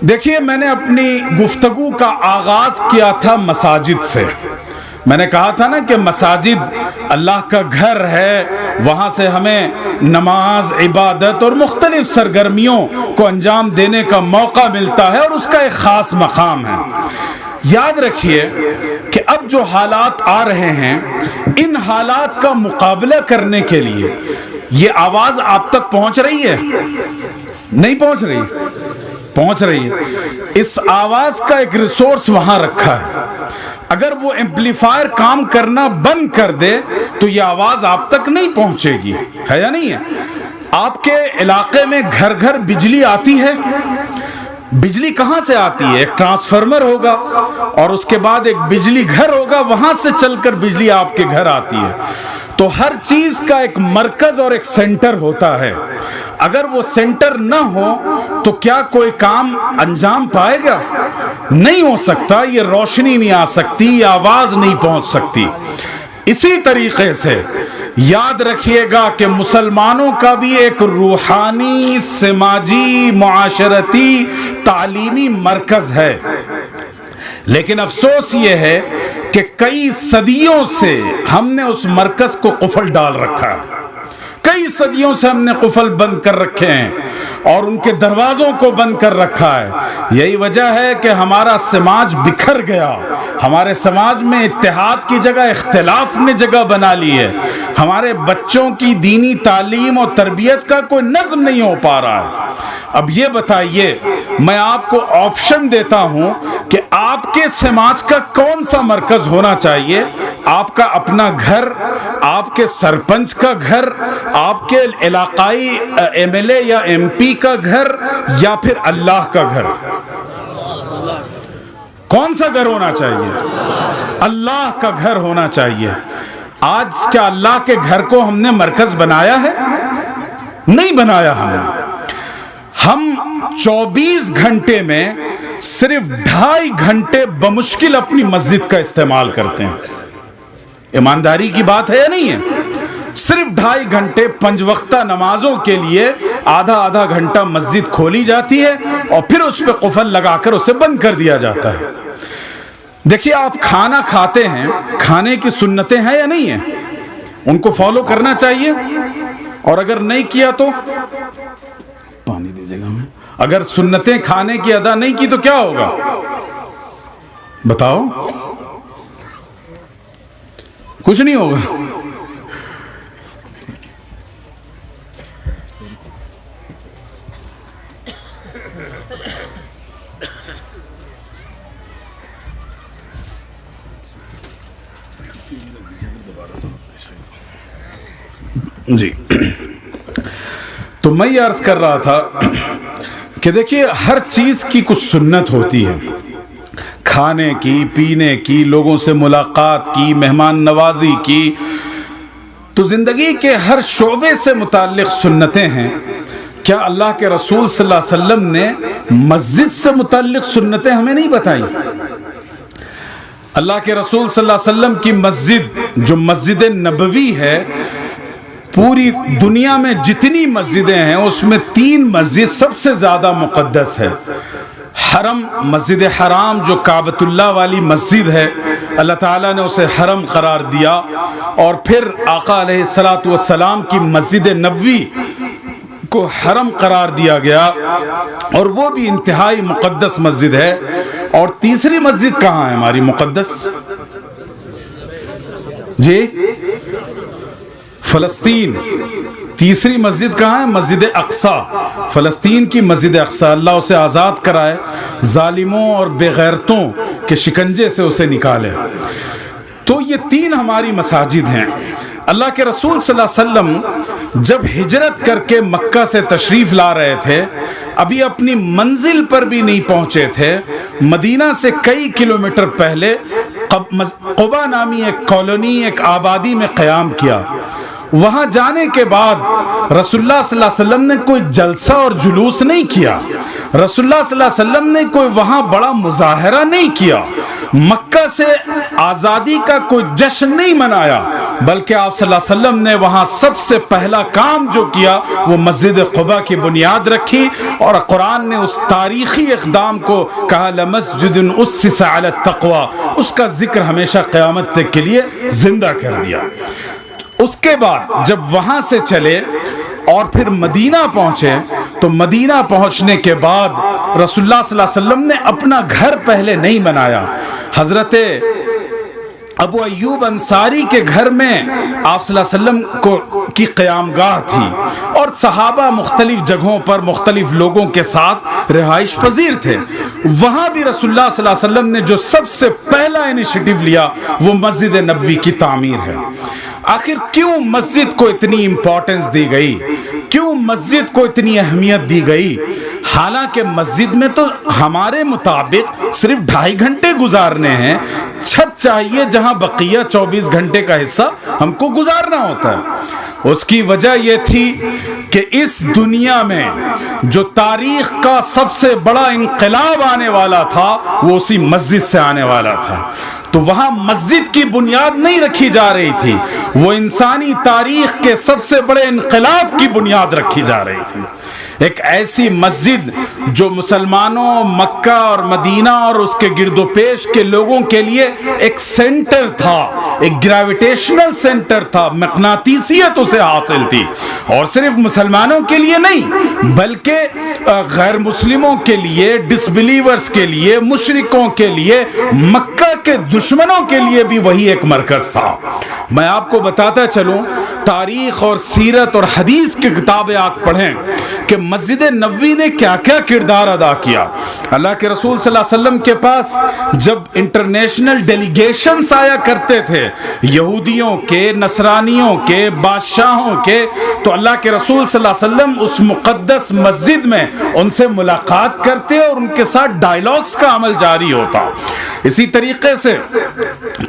دیکھیے میں نے اپنی گفتگو کا آغاز کیا تھا مساجد سے. میں نے کہا تھا نا کہ مساجد اللہ کا گھر ہے, وہاں سے ہمیں نماز, عبادت اور مختلف سرگرمیوں کو انجام دینے کا موقع ملتا ہے اور اس کا ایک خاص مقام ہے. یاد رکھیے کہ اب جو حالات آ رہے ہیں ان حالات کا مقابلہ کرنے کے لیے یہ آواز آپ تک پہنچ رہی ہے, نہیں پہنچ رہی؟ پہنچ رہی ہے. اس آواز کا ایک ریسورس وہاں رکھا ہے, اگر وہ ایمپلیفائر کام کرنا بند کر دے تو یہ آواز آپ تک نہیں پہنچے گی, ہے یا نہیں ہے؟ آپ کے علاقے میں گھر گھر بجلی آتی ہے, بجلی کہاں سے آتی ہے؟ ایک ٹرانسفارمر ہوگا اور اس کے بعد ایک بجلی گھر ہوگا, وہاں سے چل کر بجلی آپ کے گھر آتی ہے. تو ہر چیز کا ایک مرکز اور ایک سینٹر ہوتا ہے. اگر وہ سینٹر نہ ہو تو کیا کوئی کام انجام پائے گا؟ نہیں ہو سکتا. یہ روشنی نہیں آ سکتی, یہ آواز نہیں پہنچ سکتی. اسی طریقے سے یاد رکھیے گا کہ مسلمانوں کا بھی ایک روحانی, سماجی, معاشرتی, تعلیمی مرکز ہے, لیکن افسوس یہ ہے کہ کئی صدیوں سے ہم نے اس مرکز کو قفل ڈال رکھا ہے. کئی صدیوں سے ہم نے قفل بند کر رکھے ہیں اور ان کے دروازوں کو بند کر رکھا ہے. یہی وجہ ہے کہ ہمارا سماج بکھر گیا. ہمارے سماج میں اتحاد کی جگہ اختلاف نے جگہ بنا لی ہے. ہمارے بچوں کی دینی تعلیم اور تربیت کا کوئی نظم نہیں ہو پا رہا ہے. اب یہ بتائیے, میں آپ کو آپشن دیتا ہوں کہ آپ کے سماج کا کون سا مرکز ہونا چاہیے؟ آپ کا اپنا گھر, آپ کے سرپنچ کا گھر, آپ کے علاقائی ایم ایل اے یا ایم پی کا گھر, یا پھر اللہ کا گھر؟ کون سا گھر ہونا چاہیے؟ اللہ کا گھر ہونا چاہیے۔ آج کیا اللہ کے گھر کو ہم نے مرکز بنایا ہے؟ نہیں بنایا ہم نے۔ ہم 24 گھنٹے میں صرف 2.5 گھنٹے بمشکل اپنی مسجد کا استعمال کرتے ہیں۔ ایمانداری کی بات ہے یا نہیں ہے؟ صرف 2.5 گھنٹے 5 وقتہ نمازوں کے لیے آدھا گھنٹہ مسجد کھولی جاتی ہے اور پھر اس پہ قفل لگا کر اسے بند کر دیا جاتا ہے۔ دیکھیے، آپ کھانا کھاتے ہیں، کھانے کی سنتیں ہیں یا نہیں ہیں؟ ان کو فالو کرنا چاہیے، اور اگر نہیں کیا تو پانی دیجیے گا ہمیں۔ اگر سنتیں کھانے کی ادا نہیں کی تو کیا ہوگا؟ بتاؤ۔ کچھ نہیں ہوگا۔ جی، تو میں یہ عرض کر رہا تھا کہ دیکھیے، ہر چیز کی کچھ سنت ہوتی ہے، کھانے کی، پینے کی، لوگوں سے ملاقات کی، مہمان نوازی کی، تو زندگی کے ہر شعبے سے متعلق سنتیں ہیں۔ کیا اللہ کے رسول صلی اللہ علیہ وسلم نے مسجد سے متعلق سنتیں ہمیں نہیں بتائیں؟ اللہ کے رسول صلی اللہ علیہ وسلم کی مسجد جو مسجد نبوی ہے، پوری دنیا میں جتنی مسجدیں ہیں اس میں 3 مسجد سب سے زیادہ مقدس ہے۔ حرم، مسجد حرام جو کعبۃ اللہ والی مسجد ہے، اللہ تعالیٰ نے اسے حرم قرار دیا، اور پھر آقا علیہ الصلوۃ والسلام کی مسجد نبوی کو حرم قرار دیا گیا، اور وہ بھی انتہائی مقدس مسجد ہے۔ اور تیسری مسجد کہاں ہے ہماری مقدس؟ جی، فلسطین۔ تیسری مسجد کہاں ہے؟ مسجد اقصیٰ، فلسطین کی مسجد اقصیٰ۔ اللہ اسے آزاد کرائے، ظالموں اور بے غیرتوں کے شکنجے سے اسے نکالے۔ تو یہ 3 ہماری مساجد ہیں۔ اللہ کے رسول صلی اللہ علیہ وسلم جب ہجرت کر کے مکہ سے تشریف لا رہے تھے، ابھی اپنی منزل پر بھی نہیں پہنچے تھے، مدینہ سے کئی کلومیٹر پہلے قبا نامی ایک کالونی، ایک آبادی میں قیام کیا۔ وہاں جانے کے بعد رسول اللہ صلی اللہ علیہ وسلم نے کوئی جلسہ اور جلوس نہیں کیا، رسول اللہ صلی اللہ علیہ وسلم نے کوئی وہاں بڑا مظاہرہ نہیں کیا، مکہ سے آزادی کا کوئی جشن نہیں منایا، بلکہ آپ صلی اللہ علیہ وسلم نے وہاں سب سے پہلا کام جو کیا وہ مسجد قباء کی بنیاد رکھی، اور قرآن نے اس تاریخی اقدام کو کہا لمسجد اسس علی التقوی، اس کا ذکر ہمیشہ قیامت تک کے لیے زندہ کر دیا۔ اس کے بعد جب وہاں سے چلے اور پھر مدینہ پہنچے، تو مدینہ پہنچنے کے بعد رسول اللہ صلی اللہ علیہ وسلم نے اپنا گھر پہلے نہیں بنایا۔ حضرت ابو ایوب انصاری کے گھر میں آپ صلی اللہ علیہ وسلم کی قیام گاہ تھی، اور صحابہ مختلف جگہوں پر مختلف لوگوں کے ساتھ رہائش پذیر تھے۔ وہاں بھی رسول اللہ صلی اللہ علیہ وسلم نے جو سب سے پہلا انیشیٹو لیا وہ مسجد نبوی کی تعمیر ہے۔ آخر کیوں مسجد کو اتنی امپورٹنس دی گئی؟ کیوں مسجد کو اتنی اہمیت دی گئی؟ حالانکہ مسجد میں تو ہمارے مطابق صرف 2.5 گھنٹے گزارنے ہیں، چھت چاہیے جہاں بقیہ 24 گھنٹے کا حصہ ہم کو گزارنا ہوتا ہے۔ اس کی وجہ یہ تھی کہ اس دنیا میں جو تاریخ کا سب سے بڑا انقلاب آنے والا تھا وہ اسی مسجد سے آنے والا تھا، تو وہاں مسجد کی بنیاد نہیں رکھی جا رہی تھی، وہ انسانی تاریخ کے سب سے بڑے انقلاب کی بنیاد رکھی جا رہی تھی۔ ایک ایسی مسجد جو مسلمانوں، مکہ اور مدینہ اور اس کے گرد و پیش کے لوگوں کے لیے ایک سینٹر تھا، ایک گریویٹیشنل سینٹر تھا، مقناطیسیت اسے حاصل تھی، اور صرف مسلمانوں کے لیے نہیں بلکہ غیر مسلموں کے لیے، ڈس بلیورز کے لیے، مشرکوں کے لیے، مکہ کے دشمنوں کے لیے بھی وہی ایک مرکز تھا۔ میں آپ کو بتاتا چلوں، تاریخ اور سیرت اور حدیث کی کتابیں آپ پڑھیں کہ مسجد نبوی نے کیا کیا کردار ادا کیا۔ اللہ کے رسول صلی اللہ علیہ وسلم کے پاس جب انٹرنیشنل ڈیلیگیشنز آیا کرتے تھے، یہودیوں کے، نصرانیوں کے، بادشاہوں کے، تو اللہ کے رسول صلی اللہ علیہ وسلم اس مقدس مسجد میں ان سے ملاقات کرتے اور ان کے ساتھ ڈائیلاگز کا عمل جاری ہوتا۔ اسی طریقے سے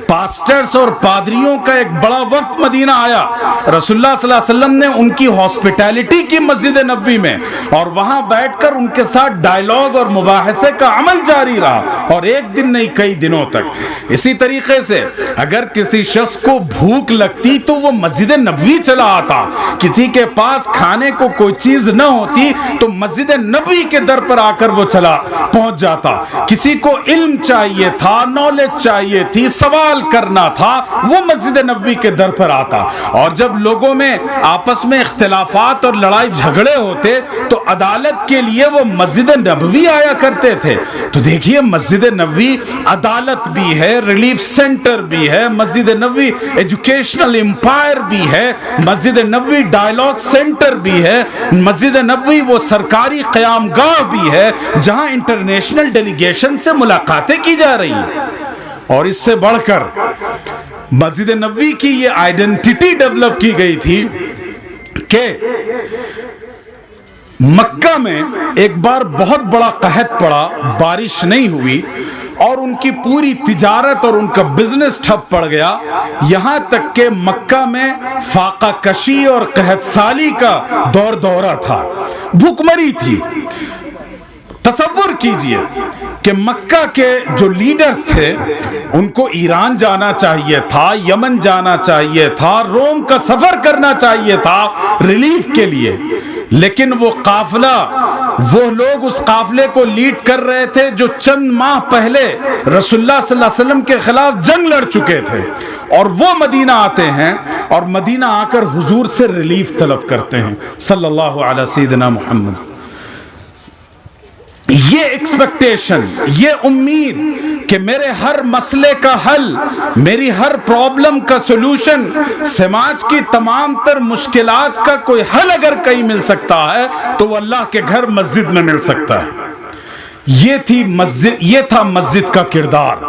پاسٹرز اور پادریوں کا ایک بڑا وفد مدینہ آیا، رسول اللہ صلی اللہ علیہ وسلم نے ان کی ہاسپٹیلٹی کی مسجد نبوی میں، اور وہاں بیٹھ کر ان کے ساتھ ڈائیلاگ اور مباحثے کا عمل جاری رہا، اور ایک دن نہیں کئی دنوں تک۔ اسی طریقے سے اگر کسی شخص کو بھوک لگتی تو وہ مسجد نبوی چلا آتا، کسی کے پاس کھانے کو کوئی چیز نہ ہوتی تو مسجد نبوی کے در پر آ کر وہ چلا پہنچ جاتا، کسی کو علم چاہیے تھا، نالج چاہیے تھی، سوال کرنا تھا، وہ مسجد نبوی کے در پر آتا۔ اور جب لوگوں میں آپس میں اختلافات اور لڑائی جھگڑے ہوتے تو عدالت کے لیے وہ مسجد نبوی آیا کرتے تھے۔ تو دیکھیے مسجد نبوی عدالت بھی ہے، ریلیف سینٹر بھی ہے، مسجد نبوی ایجوکیشنل امپائر بھی ہے، مسجد نبوی ڈائیلاگ سینٹر بھی ہے، مسجد نبوی وہ سرکاری قیام گاہ بھی ہے جہاں انٹرنیشنل ڈیلیگیشن سے ملاقاتیں کی جا رہی ہیں۔ اور اس سے بڑھ کر مسجد نبوی کی یہ آئیڈینٹی ڈیولپ کی گئی تھی کہ مکہ میں ایک بار بہت بڑا قحط پڑا، بارش نہیں ہوئی، اور ان کی پوری تجارت اور ان کا بزنس ٹھپ پڑ گیا، یہاں تک کہ مکہ میں فاقہ کشی اور قحط سالی کا دورہ تھا، بھوک مری تھی۔ تصور کیجئے کہ مکہ کے جو لیڈرز تھے ان کو ایران جانا چاہیے تھا، یمن جانا چاہیے تھا، روم کا سفر کرنا چاہیے تھا ریلیف کے لیے، لیکن وہ قافلہ، وہ لوگ اس قافلے کو لیڈ کر رہے تھے جو چند ماہ پہلے رسول اللہ صلی اللہ علیہ وسلم کے خلاف جنگ لڑ چکے تھے، اور وہ مدینہ آتے ہیں اور مدینہ آ کر حضور سے ریلیف طلب کرتے ہیں صلی اللہ علیہ سیدنا محمد۔ یہ ایکسپیکٹیشن، یہ امید کہ میرے ہر مسئلے کا حل، میری ہر پرابلم کا سولوشن، سماج کی تمام تر مشکلات کا کوئی حل اگر کہیں مل سکتا ہے تو وہ اللہ کے گھر مسجد میں مل سکتا ہے۔ یہ تھا مسجد کا کردار۔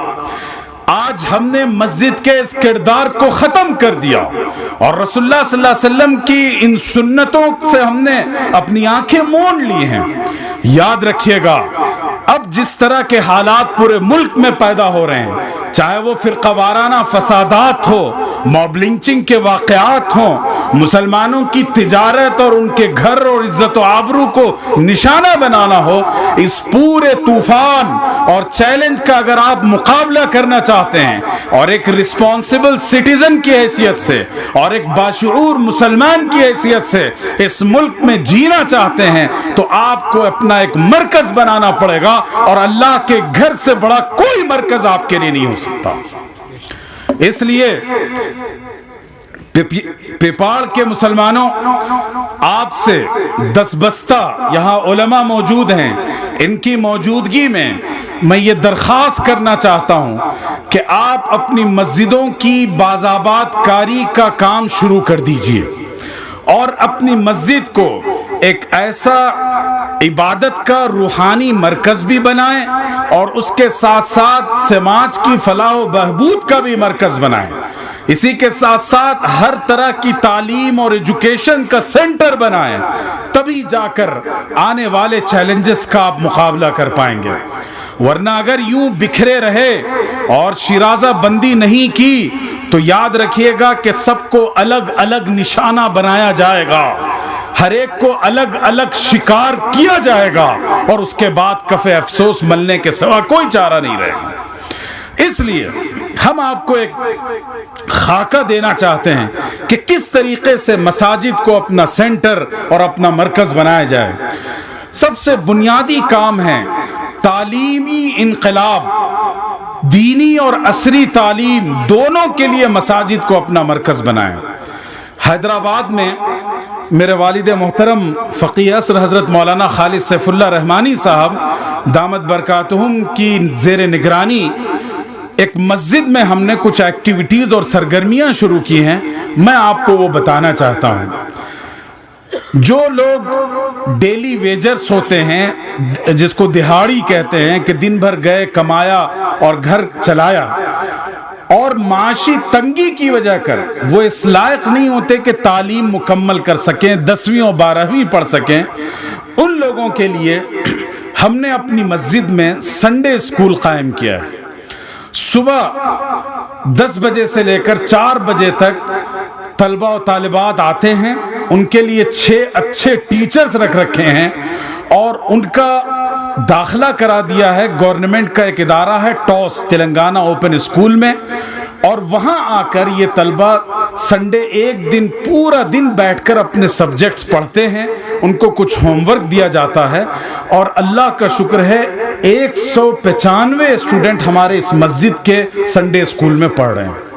آج ہم نے مسجد کے اس کردار کو ختم کر دیا، اور رسول اللہ صلی اللہ علیہ وسلم کی ان سنتوں سے ہم نے اپنی آنکھیں مونڈ لی ہیں۔ یاد رکھیے گا، اب جس طرح کے حالات پورے ملک میں پیدا ہو رہے ہیں، چاہے وہ فرقہ وارانہ فسادات ہو، موب لنچنگ کے واقعات ہوں، مسلمانوں کی تجارت اور ان کے گھر اور عزت و آبرو کو نشانہ بنانا ہو، اس پورے طوفان اور چیلنج کا اگر آپ مقابلہ کرنا چاہتے ہیں اور ایک رسپانسبل سٹیزن کی حیثیت سے اور ایک باشعور مسلمان کی حیثیت سے اس ملک میں جینا چاہتے ہیں، تو آپ کو اپنا ایک مرکز بنانا پڑے گا، اور اللہ کے گھر سے بڑا کوئی مرکز آپ کے لیے نہیں ہو سکتا۔ اس لیے پیپاڑ کے مسلمانوں، آپ سے دستبستہ یہاں علماء موجود ہیں، ان کی موجودگی میں میں یہ درخواست کرنا چاہتا ہوں کہ آپ اپنی مسجدوں کی بازآباد کاری کا کام شروع کر دیجئے، اور اپنی مسجد کو ایک ایسا عبادت کا روحانی مرکز بھی بنائیں، اور اس کے ساتھ ساتھ سماج کی فلاح و بہبود کا بھی مرکز بنائیں۔ اسی کے ساتھ ساتھ ہر طرح کی تعلیم اور ایجوکیشن کا سینٹر بنائیں، تبھی جا کر آنے والے چیلنجز کا آپ مقابلہ کر پائیں گے۔ ورنہ اگر یوں بکھرے رہے اور شیرازہ بندی نہیں کی تو یاد رکھیے گا کہ سب کو الگ الگ نشانہ بنایا جائے گا، ہر ایک کو الگ الگ شکار کیا جائے گا، اور اس کے بعد کف افسوس ملنے کے سوا کوئی چارہ نہیں رہے گا۔ اس لیے ہم آپ کو ایک خاکہ دینا چاہتے ہیں کہ کس طریقے سے مساجد کو اپنا سینٹر اور اپنا مرکز بنایا جائے۔ سب سے بنیادی کام ہے تعلیمی انقلاب، دینی اور عصری تعلیم دونوں کے لیے مساجد کو اپنا مرکز بنائیں۔ حیدرآباد میں میرے والد محترم فقیہ اصر حضرت مولانا خالد سیف اللہ رحمانی صاحب دامت برکاتہم کی زیر نگرانی ایک مسجد میں ہم نے کچھ ایکٹیویٹیز اور سرگرمیاں شروع کی ہیں، میں آپ کو وہ بتانا چاہتا ہوں۔ جو لوگ ڈیلی ویجرز ہوتے ہیں، جس کو دہاڑی کہتے ہیں، کہ دن بھر گئے کمایا اور گھر چلایا، اور معاشی تنگی کی وجہ کر وہ اس لائق نہیں ہوتے کہ تعلیم مکمل کر سکیں، 10ویں اور 12ویں پڑھ سکیں، ان لوگوں کے لیے ہم نے اپنی مسجد میں سنڈے اسکول قائم کیا ہے۔ صبح 10 بجے سے لے کر 4 بجے تک طلبہ و طالبات آتے ہیں، ان کے لیے 6 اچھے ٹیچرز رکھے ہیں، اور ان کا داخلہ کرا دیا ہے گورنمنٹ کا ایک ادارہ ہے ٹاس، تلنگانہ اوپن اسکول میں، اور وہاں آ کر یہ طلبہ سنڈے ایک دن پورا دن بیٹھ کر اپنے سبجیکٹس پڑھتے ہیں، ان کو کچھ ہوم ورک دیا جاتا ہے، اور اللہ کا شکر ہے 195 اسٹوڈنٹ ہمارے اس مسجد کے سنڈے اسکول میں پڑھ رہے ہیں،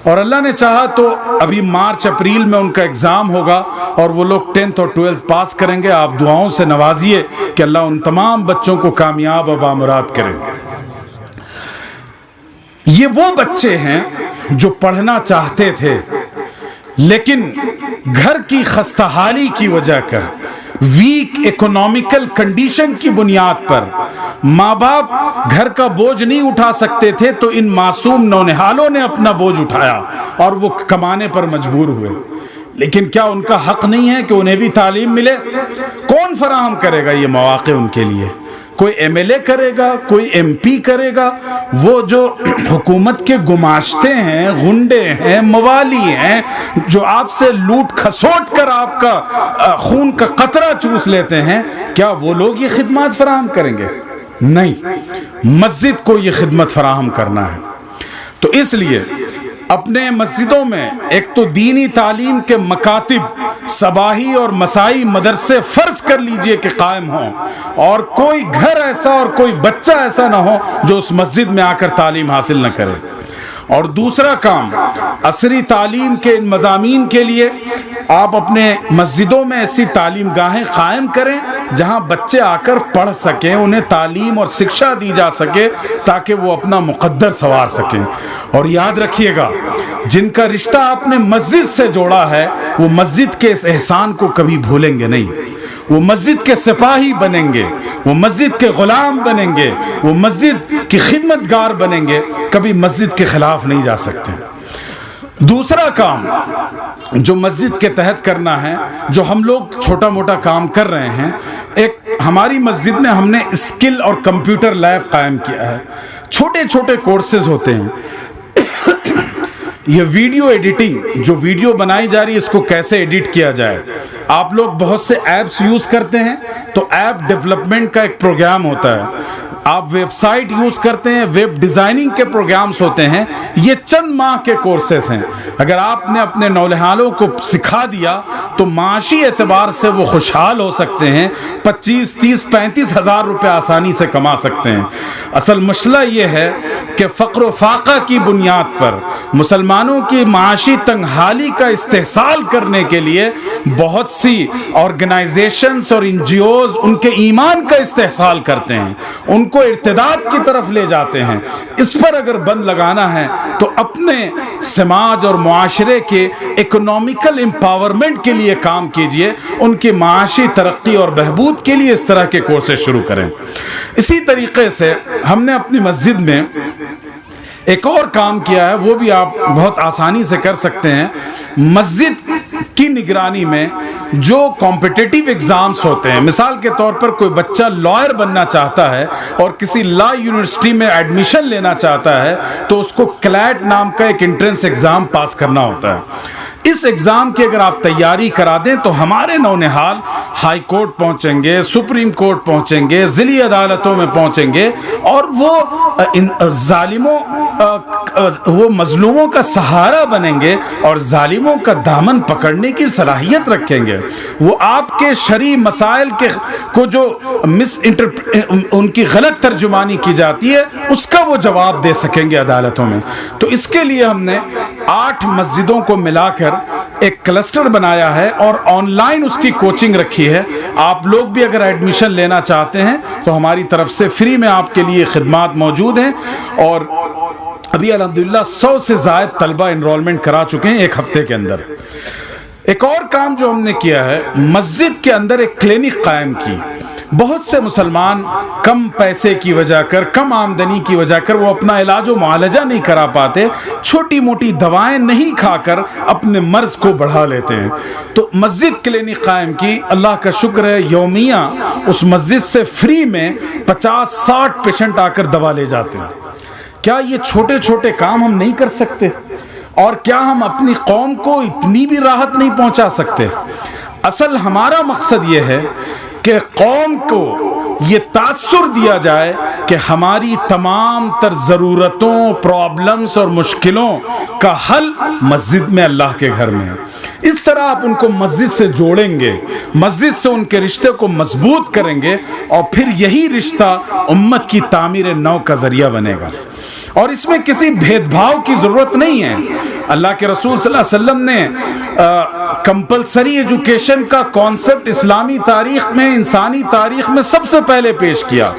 اور اللہ نے چاہا تو ابھی مارچ اپریل میں ان کا ایگزام ہوگا اور وہ لوگ 10th اور 12th پاس کریں گے۔ آپ دعاؤں سے نوازیے کہ اللہ ان تمام بچوں کو کامیاب و بامراد کرے۔ یہ وہ بچے ہیں جو پڑھنا چاہتے تھے، لیکن گھر کی خستہ حالی کی وجہ کر، ویک اکنامیکل کنڈیشن کی بنیاد پر ماں باپ گھر کا بوجھ نہیں اٹھا سکتے تھے، تو ان معصوم نونہالوں نے اپنا بوجھ اٹھایا اور وہ کمانے پر مجبور ہوئے۔ لیکن کیا ان کا حق نہیں ہے کہ انہیں بھی تعلیم ملے؟ کون فراہم کرے گا یہ مواقع ان کے لیے؟ کوئی ایم ایل اے کرے گا، کوئی ایم پی کرے گا؟ وہ جو حکومت کے گماشتے ہیں، غنڈے ہیں، موالی ہیں، جو آپ سے لوٹ کھسوٹ کر آپ کا خون کا قطرہ چوس لیتے ہیں، کیا وہ لوگ یہ خدمات فراہم کریں گے؟ نہیں، مسجد کو یہ خدمت فراہم کرنا ہے۔ تو اس لیے اپنے مسجدوں میں ایک تو دینی تعلیم کے مکاتب، صباحی اور مسائی مدرسے فرض کر لیجئے کہ قائم ہوں، اور کوئی گھر ایسا اور کوئی بچہ ایسا نہ ہو جو اس مسجد میں آ کر تعلیم حاصل نہ کرے۔ اور دوسرا کام، عصری تعلیم کے ان مضامین کے لیے آپ اپنے مسجدوں میں ایسی تعلیم گاہیں قائم کریں جہاں بچے آ کر پڑھ سکیں، انہیں تعلیم اور شکشا دی جا سکے تاکہ وہ اپنا مقدر سنوار سکیں۔ اور یاد رکھیے گا، جن کا رشتہ آپ نے مسجد سے جوڑا ہے وہ مسجد کے اس احسان کو کبھی بھولیں گے نہیں۔ وہ مسجد کے سپاہی بنیں گے، وہ مسجد کے غلام بنیں گے، وہ مسجد کی خدمت گار بنیں گے، کبھی مسجد کے خلاف نہیں جا سکتے۔ دوسرا کام جو مسجد کے تحت کرنا ہے، جو ہم لوگ چھوٹا موٹا کام کر رہے ہیں، ایک ہماری مسجد میں ہم نے اسکل اور کمپیوٹر لیب قائم کیا ہے۔ چھوٹے چھوٹے کورسز ہوتے ہیں۔ یہ ویڈیو ایڈیٹنگ، جو ویڈیو بنائی جا رہی ہے اس کو کیسے ایڈٹ کیا جائے۔ آپ لوگ بہت سے ایپس یوز کرتے ہیں تو ایپ ڈیولپمنٹ کا ایک پروگرام ہوتا ہے، آپ ویب سائٹ یوز کرتے ہیں، ویب ڈیزائننگ کے پروگرامز ہوتے ہیں۔ یہ چند ماہ کے کورسز ہیں، اگر آپ نے اپنے نونہالوں کو سکھا دیا تو معاشی اعتبار سے وہ خوشحال ہو سکتے ہیں، 25, 30, 35 ہزار روپے آسانی سے کما سکتے ہیں۔ اصل مسئلہ یہ ہے کہ فقر و فاقہ کی بنیاد پر مسلمانوں کی معاشی تنگحالی کا استحصال کرنے کے لیے بہت سی آرگنائزیشنز اور NGOز ان کے ایمان کا استحصال کرتے ہیں، ان کو ارتداد کی طرف لے جاتے ہیں۔ اس پر اگر بند لگانا ہے تو اپنے سماج اور معاشرے کے اکنامیکل امپاورمنٹ کے لیے کام کیجئے، ان کی معاشی ترقی اور بہبود کے لیے اس طرح کے کورسز شروع کریں۔ اسی طریقے سے ہم نے اپنی مسجد میں ایک اور کام کیا ہے، وہ بھی آپ بہت آسانی سے کر سکتے ہیں۔ مسجد کی نگرانی میں جو کمپٹیٹیو ایگزامز ہوتے ہیں، مثال کے طور پر کوئی بچہ لائر بننا چاہتا ہے اور کسی لا یونیورسٹی میں ایڈمیشن لینا چاہتا ہے تو اس کو کلیٹ نام کا ایک انٹرنس ایگزام پاس کرنا ہوتا ہے۔ اس ایگزام کی اگر آپ تیاری کرا دیں تو ہمارے نونہال ہائی کورٹ پہنچیں گے، سپریم کورٹ پہنچیں گے، ضلعی عدالتوں میں پہنچیں گے، اور وہ ظالموں وہ مظلوموں کا سہارا بنیں گے اور ظالموں کا دامن پکڑنے کی صلاحیت رکھیں گے۔ وہ آپ کے شرعی مسائل کو جو ان کی غلط ترجمانی کی جاتی ہے اس کا وہ جواب دے سکیں گے عدالتوں میں۔ تو اس کے لیے ہم نے 8 مسجدوں کو ملا کر ایک کلسٹر بنایا ہے اور آن لائن اس کی کوچنگ رکھی ہے۔ آپ لوگ بھی اگر ایڈمیشن لینا چاہتے ہیں تو ہماری طرف سے فری میں آپ کے لیے خدمات موجود ہیں، اور ابھی الحمدللہ 100 سے زائد طلبہ انرولمنٹ کرا چکے ہیں ایک ہفتے کے اندر۔ ایک اور کام جو ہم نے کیا ہے، مسجد کے اندر ایک کلینک قائم کی. بہت سے مسلمان کم پیسے کی وجہ کر، کم آمدنی کی وجہ کر وہ اپنا علاج و معالجہ نہیں کرا پاتے، چھوٹی موٹی دوائیں نہیں کھا کر اپنے مرض کو بڑھا لیتے ہیں. تو مسجد کلینک قائم کی، اللہ کا شکر ہے یومیہ اس مسجد سے فری میں 50-60 پیشنٹ آ کر دوا لے جاتے ہیں. کیا یہ چھوٹے چھوٹے کام ہم نہیں کر سکتے؟ اور کیا ہم اپنی قوم کو اتنی بھی راحت نہیں پہنچا سکتے؟ اصل ہمارا مقصد یہ ہے کہ قوم کو یہ تاثر دیا جائے کہ ہماری تمام تر ضرورتوں، پرابلمز اور مشکلوں کا حل مسجد میں، اللہ کے گھر میں ہے. اس طرح آپ ان کو مسجد سے جوڑیں گے، مسجد سے ان کے رشتے کو مضبوط کریں گے، اور پھر یہی رشتہ امت کی تعمیر نو کا ذریعہ بنے گا. اور اس میں کسی بھید بھاؤ کی ضرورت نہیں ہے. اللہ کے رسول صلی اللہ علیہ وسلم نے کمپلسری ایجوکیشن کا کانسیپٹ اسلامی تاریخ میں، انسانی تاریخ میں سب سے پہلے پیش کیا.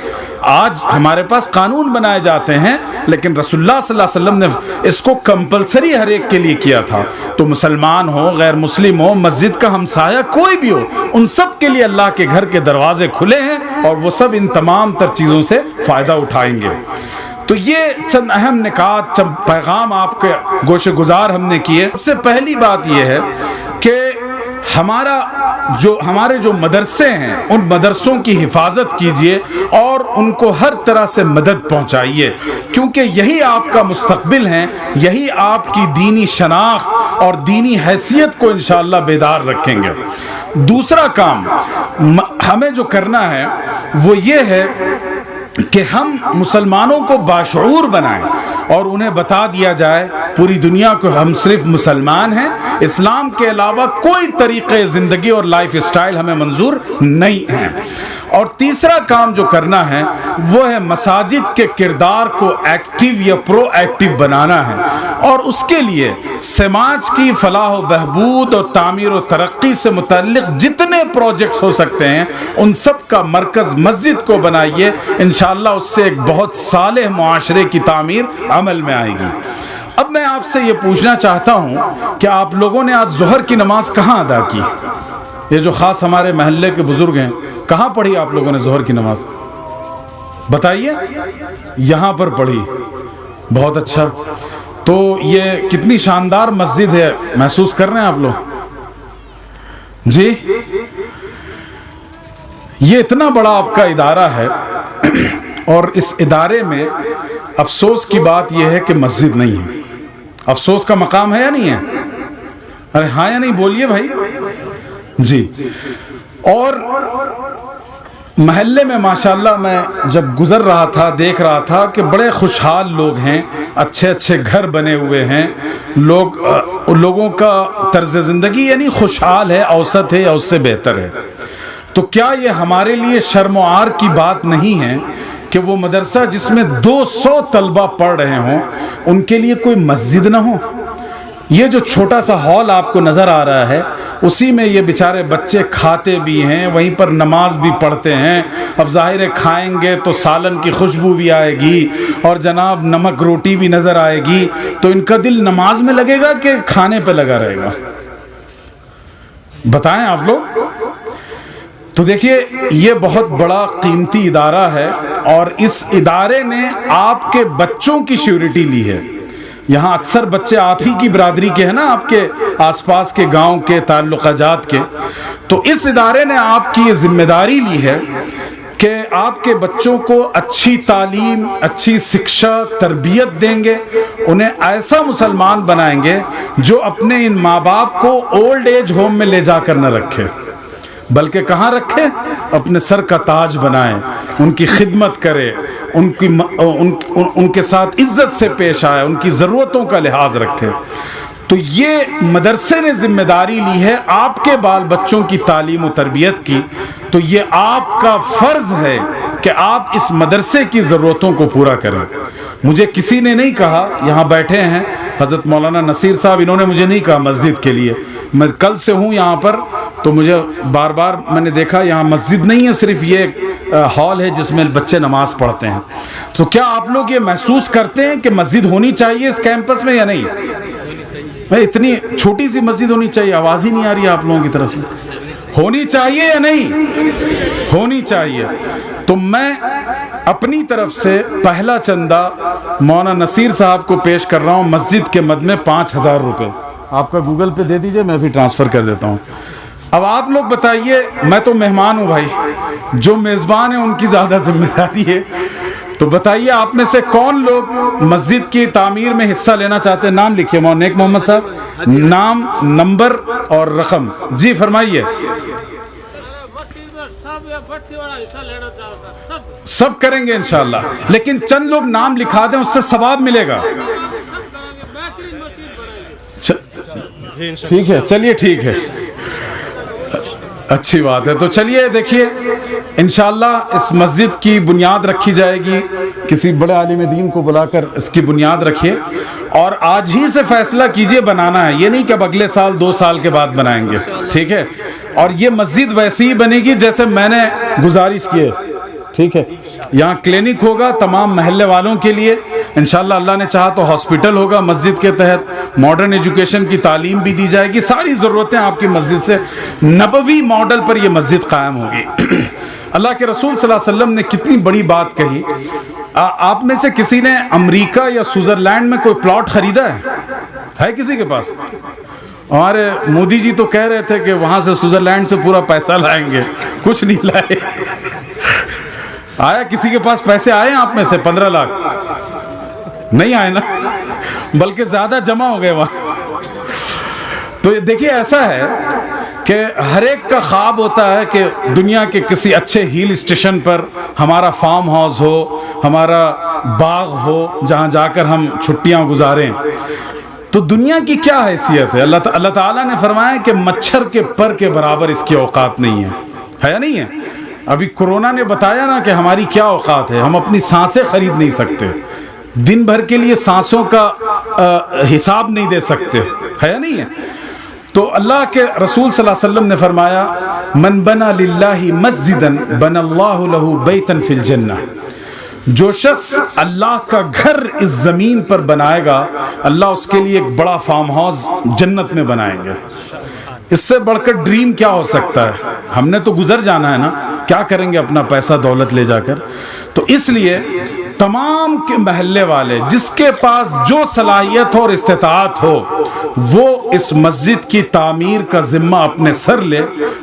آج ہمارے پاس قانون بنائے جاتے ہیں، لیکن رسول اللہ صلی اللہ علیہ وسلم نے اس کو کمپلسری ہر ایک کے لیے کیا تھا. تو مسلمان ہو، غیر مسلم ہو، مسجد کا ہمسایہ کوئی بھی ہو، ان سب کے لیے اللہ کے گھر کے دروازے کھلے ہیں، اور وہ سب ان تمام تر چیزوں سے فائدہ اٹھائیں گے. تو یہ چند اہم نکات، چند پیغام آپ کے گوشے گزار ہم نے کیے. سب سے پہلی بات یہ ہے کہ ہمارے جو مدرسے ہیں، ان مدرسوں کی حفاظت کیجئے اور ان کو ہر طرح سے مدد پہنچائیے، کیونکہ یہی آپ کا مستقبل ہے، یہی آپ کی دینی شناخت اور دینی حیثیت کو انشاءاللہ بیدار رکھیں گے. دوسرا کام ہمیں جو کرنا ہے وہ یہ ہے کہ ہم مسلمانوں کو باشعور بنائیں اور انہیں بتا دیا جائے پوری دنیا کو ہم صرف مسلمان ہیں، اسلام کے علاوہ کوئی طریقے زندگی اور لائف اسٹائل ہمیں منظور نہیں ہے. اور تیسرا کام جو کرنا ہے وہ ہے مساجد کے کردار کو ایکٹیو یا پرو ایکٹیو بنانا ہے، اور اس کے لیے سماج کی فلاح و بہبود اور تعمیر و ترقی سے متعلق جتنے پروجیکٹس ہو سکتے ہیں ان سب کا مرکز مسجد کو بنائیے. انشاءاللہ اس سے ایک بہت صالح معاشرے کی تعمیر عمل میں آئے گی. اب میں آپ سے یہ پوچھنا چاہتا ہوں کہ آپ لوگوں نے آج ظہر کی نماز کہاں ادا کی؟ یہ جو خاص ہمارے محلے کے بزرگ ہیں، کہاں پڑھی آپ لوگوں نے ظہر کی نماز؟ بتائیے. یہاں پر پڑھی. بہت اچھا. تو یہ کتنی شاندار مسجد ہے، محسوس کر رہے ہیں آپ لوگ؟ جی، یہ اتنا بڑا آپ کا ادارہ ہے، اور اس ادارے میں افسوس کی بات یہ ہے کہ مسجد نہیں ہے. افسوس کا مقام ہے یا نہیں ہے؟ ارے ہاں یا نہیں بولیے بھائی. جی. اور محلے میں ماشاءاللہ میں جب گزر رہا تھا دیکھ رہا تھا کہ بڑے خوشحال لوگ ہیں، اچھے اچھے گھر بنے ہوئے ہیں، لوگوں کا طرز زندگی یعنی خوشحال ہے، اوسط ہے یا اس سے بہتر ہے. تو کیا یہ ہمارے لیے شرم و عار کی بات نہیں ہے کہ وہ مدرسہ جس میں 200 طلبہ پڑھ رہے ہوں ان کے لیے کوئی مسجد نہ ہو؟ یہ جو چھوٹا سا ہال آپ کو نظر آ رہا ہے اسی میں یہ بیچارے بچے کھاتے بھی ہیں، وہیں پر نماز بھی پڑھتے ہیں. اب ظاہر ہے کھائیں گے تو سالن کی خوشبو بھی آئے گی اور جناب نمک روٹی بھی نظر آئے گی، تو ان کا دل نماز میں لگے گا کہ کھانے پہ لگا رہے گا؟ بتائیں آپ لوگ. تو دیکھیے یہ بہت بڑا قیمتی ادارہ ہے، اور اس ادارے نے آپ کے بچوں کی سیکیورٹی لی ہے. یہاں اکثر بچے آپ ہی کی برادری کے ہیں نا، آپ کے آس پاس کے گاؤں کے تعلق جات کے. تو اس ادارے نے آپ کی یہ ذمہ داری لی ہے کہ آپ کے بچوں کو اچھی تعلیم، اچھی شکشا، تربیت دیں گے، انہیں ایسا مسلمان بنائیں گے جو اپنے ان ماں باپ کو اولڈ ایج ہوم میں لے جا کر نہ رکھے، بلکہ کہاں رکھے؟ اپنے سر کا تاج بنائیں، ان کی خدمت کرے، ان کے ساتھ عزت سے پیش آئے، ان کی ضرورتوں کا لحاظ رکھے. تو یہ مدرسے نے ذمہ داری لی ہے آپ کے بال بچوں کی تعلیم و تربیت کی. تو یہ آپ کا فرض ہے کہ آپ اس مدرسے کی ضرورتوں کو پورا کریں. مجھے کسی نے نہیں کہا، یہاں بیٹھے ہیں حضرت مولانا نصیر صاحب، انہوں نے مجھے نہیں کہا مسجد کے لیے. میں کل سے ہوں یہاں پر، تو مجھے بار بار میں نے دیکھا یہاں مسجد نہیں ہے، صرف یہ ہال ہے جس میں بچے نماز پڑھتے ہیں. تو کیا آپ لوگ یہ محسوس کرتے ہیں کہ مسجد ہونی چاہیے اس کیمپس میں یا نہیں؟ بھائی اتنی چھوٹی سی مسجد ہونی چاہیے, آواز ہی نہیں آ رہی ہے آپ لوگوں کی طرف سے. ہونی چاہیے یا نہیں؟ ہونی چاہیے. تو میں اپنی طرف سے پہلا چندہ مولانا نصیر صاحب کو پیش کر رہا ہوں مسجد کے مد میں 5,000 روپے. آپ کا گوگل پہ دے دیجئے, میں بھی ٹرانسفر کر دیتا ہوں. اب آپ لوگ بتائیے, میں تو مہمان ہوں بھائی, جو میزبان ہیں ان کی زیادہ ذمہ داری ہے. تو بتائیے آپ میں سے کون لوگ مسجد کی تعمیر میں حصہ لینا چاہتے ہیں؟ نام لکھیے نیک محمد صاحب, نام, نمبر اور رقم. جی فرمائیے. سب کریں گے انشاءاللہ, لیکن چند لوگ نام لکھا دیں, اس سے ثواب ملے گا. ٹھیک ہے, چلیے ٹھیک ہے, اچھی بات ہے. تو چلیے دیکھیے, انشاءاللہ اس مسجد کی بنیاد رکھی جائے گی. کسی بڑے عالم دین کو بلا کر اس کی بنیاد رکھیے, اور آج ہی سے فیصلہ کیجئے بنانا ہے, یہ نہیں کہ اب اگلے سال 2 سال کے بعد بنائیں گے. ٹھیک ہے, اور یہ مسجد ویسی ہی بنے گی جیسے میں نے گزارش کی ہے. ٹھیک ہے, یہاں کلینک ہوگا تمام محلے والوں کے لیے انشاءاللہ. اللہ نے چاہا تو ہاسپٹل ہوگا مسجد کے تحت, ماڈرن ایجوکیشن کی تعلیم بھی دی جائے گی. ساری ضرورتیں آپ کی مسجد سے, نبوی ماڈل پر یہ مسجد قائم ہوگی. اللہ کے رسول صلی اللہ علیہ وسلم نے کتنی بڑی بات کہی. آپ میں سے کسی نے امریکہ یا سوئٹزرلینڈ میں کوئی پلاٹ خریدا ہے کسی کے پاس؟ ہمارے مودی جی تو کہہ رہے تھے کہ وہاں سے سوئٹزرلینڈ سے پورا پیسہ لائیں گے, کچھ نہیں لائے. آیا کسی کے پاس پیسے آئے ہیں آپ میں سے 15 لاکھ؟ نہیں آئے نا, بلکہ زیادہ جمع ہو گئے وہاں. تو دیکھیے ایسا ہے کہ ہر ایک کا خواب ہوتا ہے کہ دنیا کے کسی اچھے ہل اسٹیشن پر ہمارا فارم ہاؤس ہو, ہمارا باغ ہو, جہاں جا کر ہم چھٹیاں گزاریں. تو دنیا کی کیا حیثیت ہے؟ اللہ تعالیٰ نے فرمایا کہ مچھر کے پر کے برابر اس کی اوقات نہیں ہے یا نہیں ہے؟ ابھی کورونا نے بتایا نا کہ ہماری کیا اوقات ہے. ہم اپنی سانسیں خرید نہیں سکتے, دن بھر کے لیے سانسوں کا حساب نہیں دے سکتے, ہے یا نہیں ہے؟ تو اللہ کے رسول صلی اللہ علیہ وسلم نے فرمایا من بنا للہ مسجدا بنا اللہ لہ بیتا فی الجنہ. جو شخص اللہ کا گھر اس زمین پر بنائے گا, اللہ اس کے لیے ایک بڑا فارم ہاؤس جنت میں بنائیں گے. اس سے بڑھ کر ڈریم کیا ہو سکتا ہے؟ ہم نے تو گزر جانا ہے نا, کیا کریں گے اپنا پیسہ دولت لے جا کر؟ تو اس لیے تمام کے محلے والے جس کے پاس جو صلاحیت اور استطاعت ہو وہ اس مسجد کی تعمیر کا ذمہ اپنے سر لے,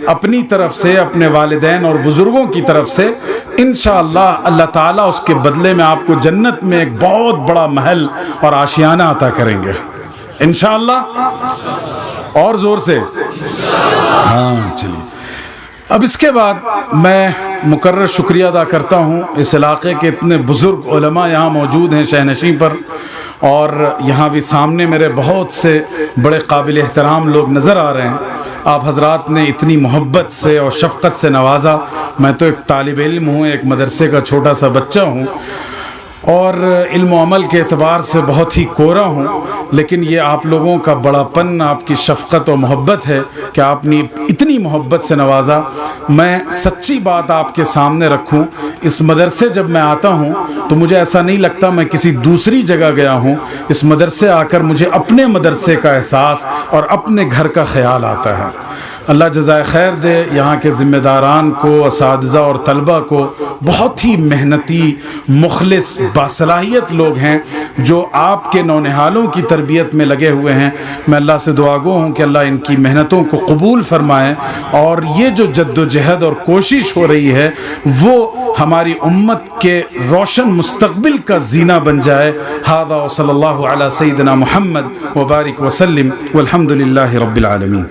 اپنی طرف سے, اپنے والدین اور بزرگوں کی طرف سے. انشاءاللہ اللہ تعالیٰ اس کے بدلے میں آپ کو جنت میں ایک بہت بڑا محل اور آشیانہ عطا کریں گے انشاءاللہ. اور زور سے ہاں. چلیے اب اس کے بعد میں مکرر شکریہ ادا کرتا ہوں اس علاقے کے اتنے بزرگ علماء یہاں موجود ہیں شہنشین پر, اور یہاں بھی سامنے میرے بہت سے بڑے قابل احترام لوگ نظر آ رہے ہیں. آپ حضرات نے اتنی محبت سے اور شفقت سے نوازا. میں تو ایک طالب علم ہوں, ایک مدرسے کا چھوٹا سا بچہ ہوں, اور علم و عمل کے اعتبار سے بہت ہی کوڑا ہوں, لیکن یہ آپ لوگوں کا بڑا پن, آپ کی شفقت و محبت ہے کہ آپ نے اتنی محبت سے نوازا. میں سچی بات آپ کے سامنے رکھوں, اس مدرسے جب میں آتا ہوں تو مجھے ایسا نہیں لگتا میں کسی دوسری جگہ گیا ہوں. اس مدرسے آ کر مجھے اپنے مدرسے کا احساس اور اپنے گھر کا خیال آتا ہے. اللہ جزائے خیر دے یہاں کے ذمہ داران کو, اساتذہ اور طلبہ کو. بہت ہی محنتی, مخلص, باصلاحیت لوگ ہیں جو آپ کے نونہالوں کی تربیت میں لگے ہوئے ہیں. میں اللہ سے دعا گو ہوں کہ اللہ ان کی محنتوں کو قبول فرمائے, اور یہ جو جد و جہد اور کوشش ہو رہی ہے وہ ہماری امت کے روشن مستقبل کا زینہ بن جائے. ھذا وصلی اللہ علی سیدنا محمد وبارک وسلم والحمد للہ رب العالمین.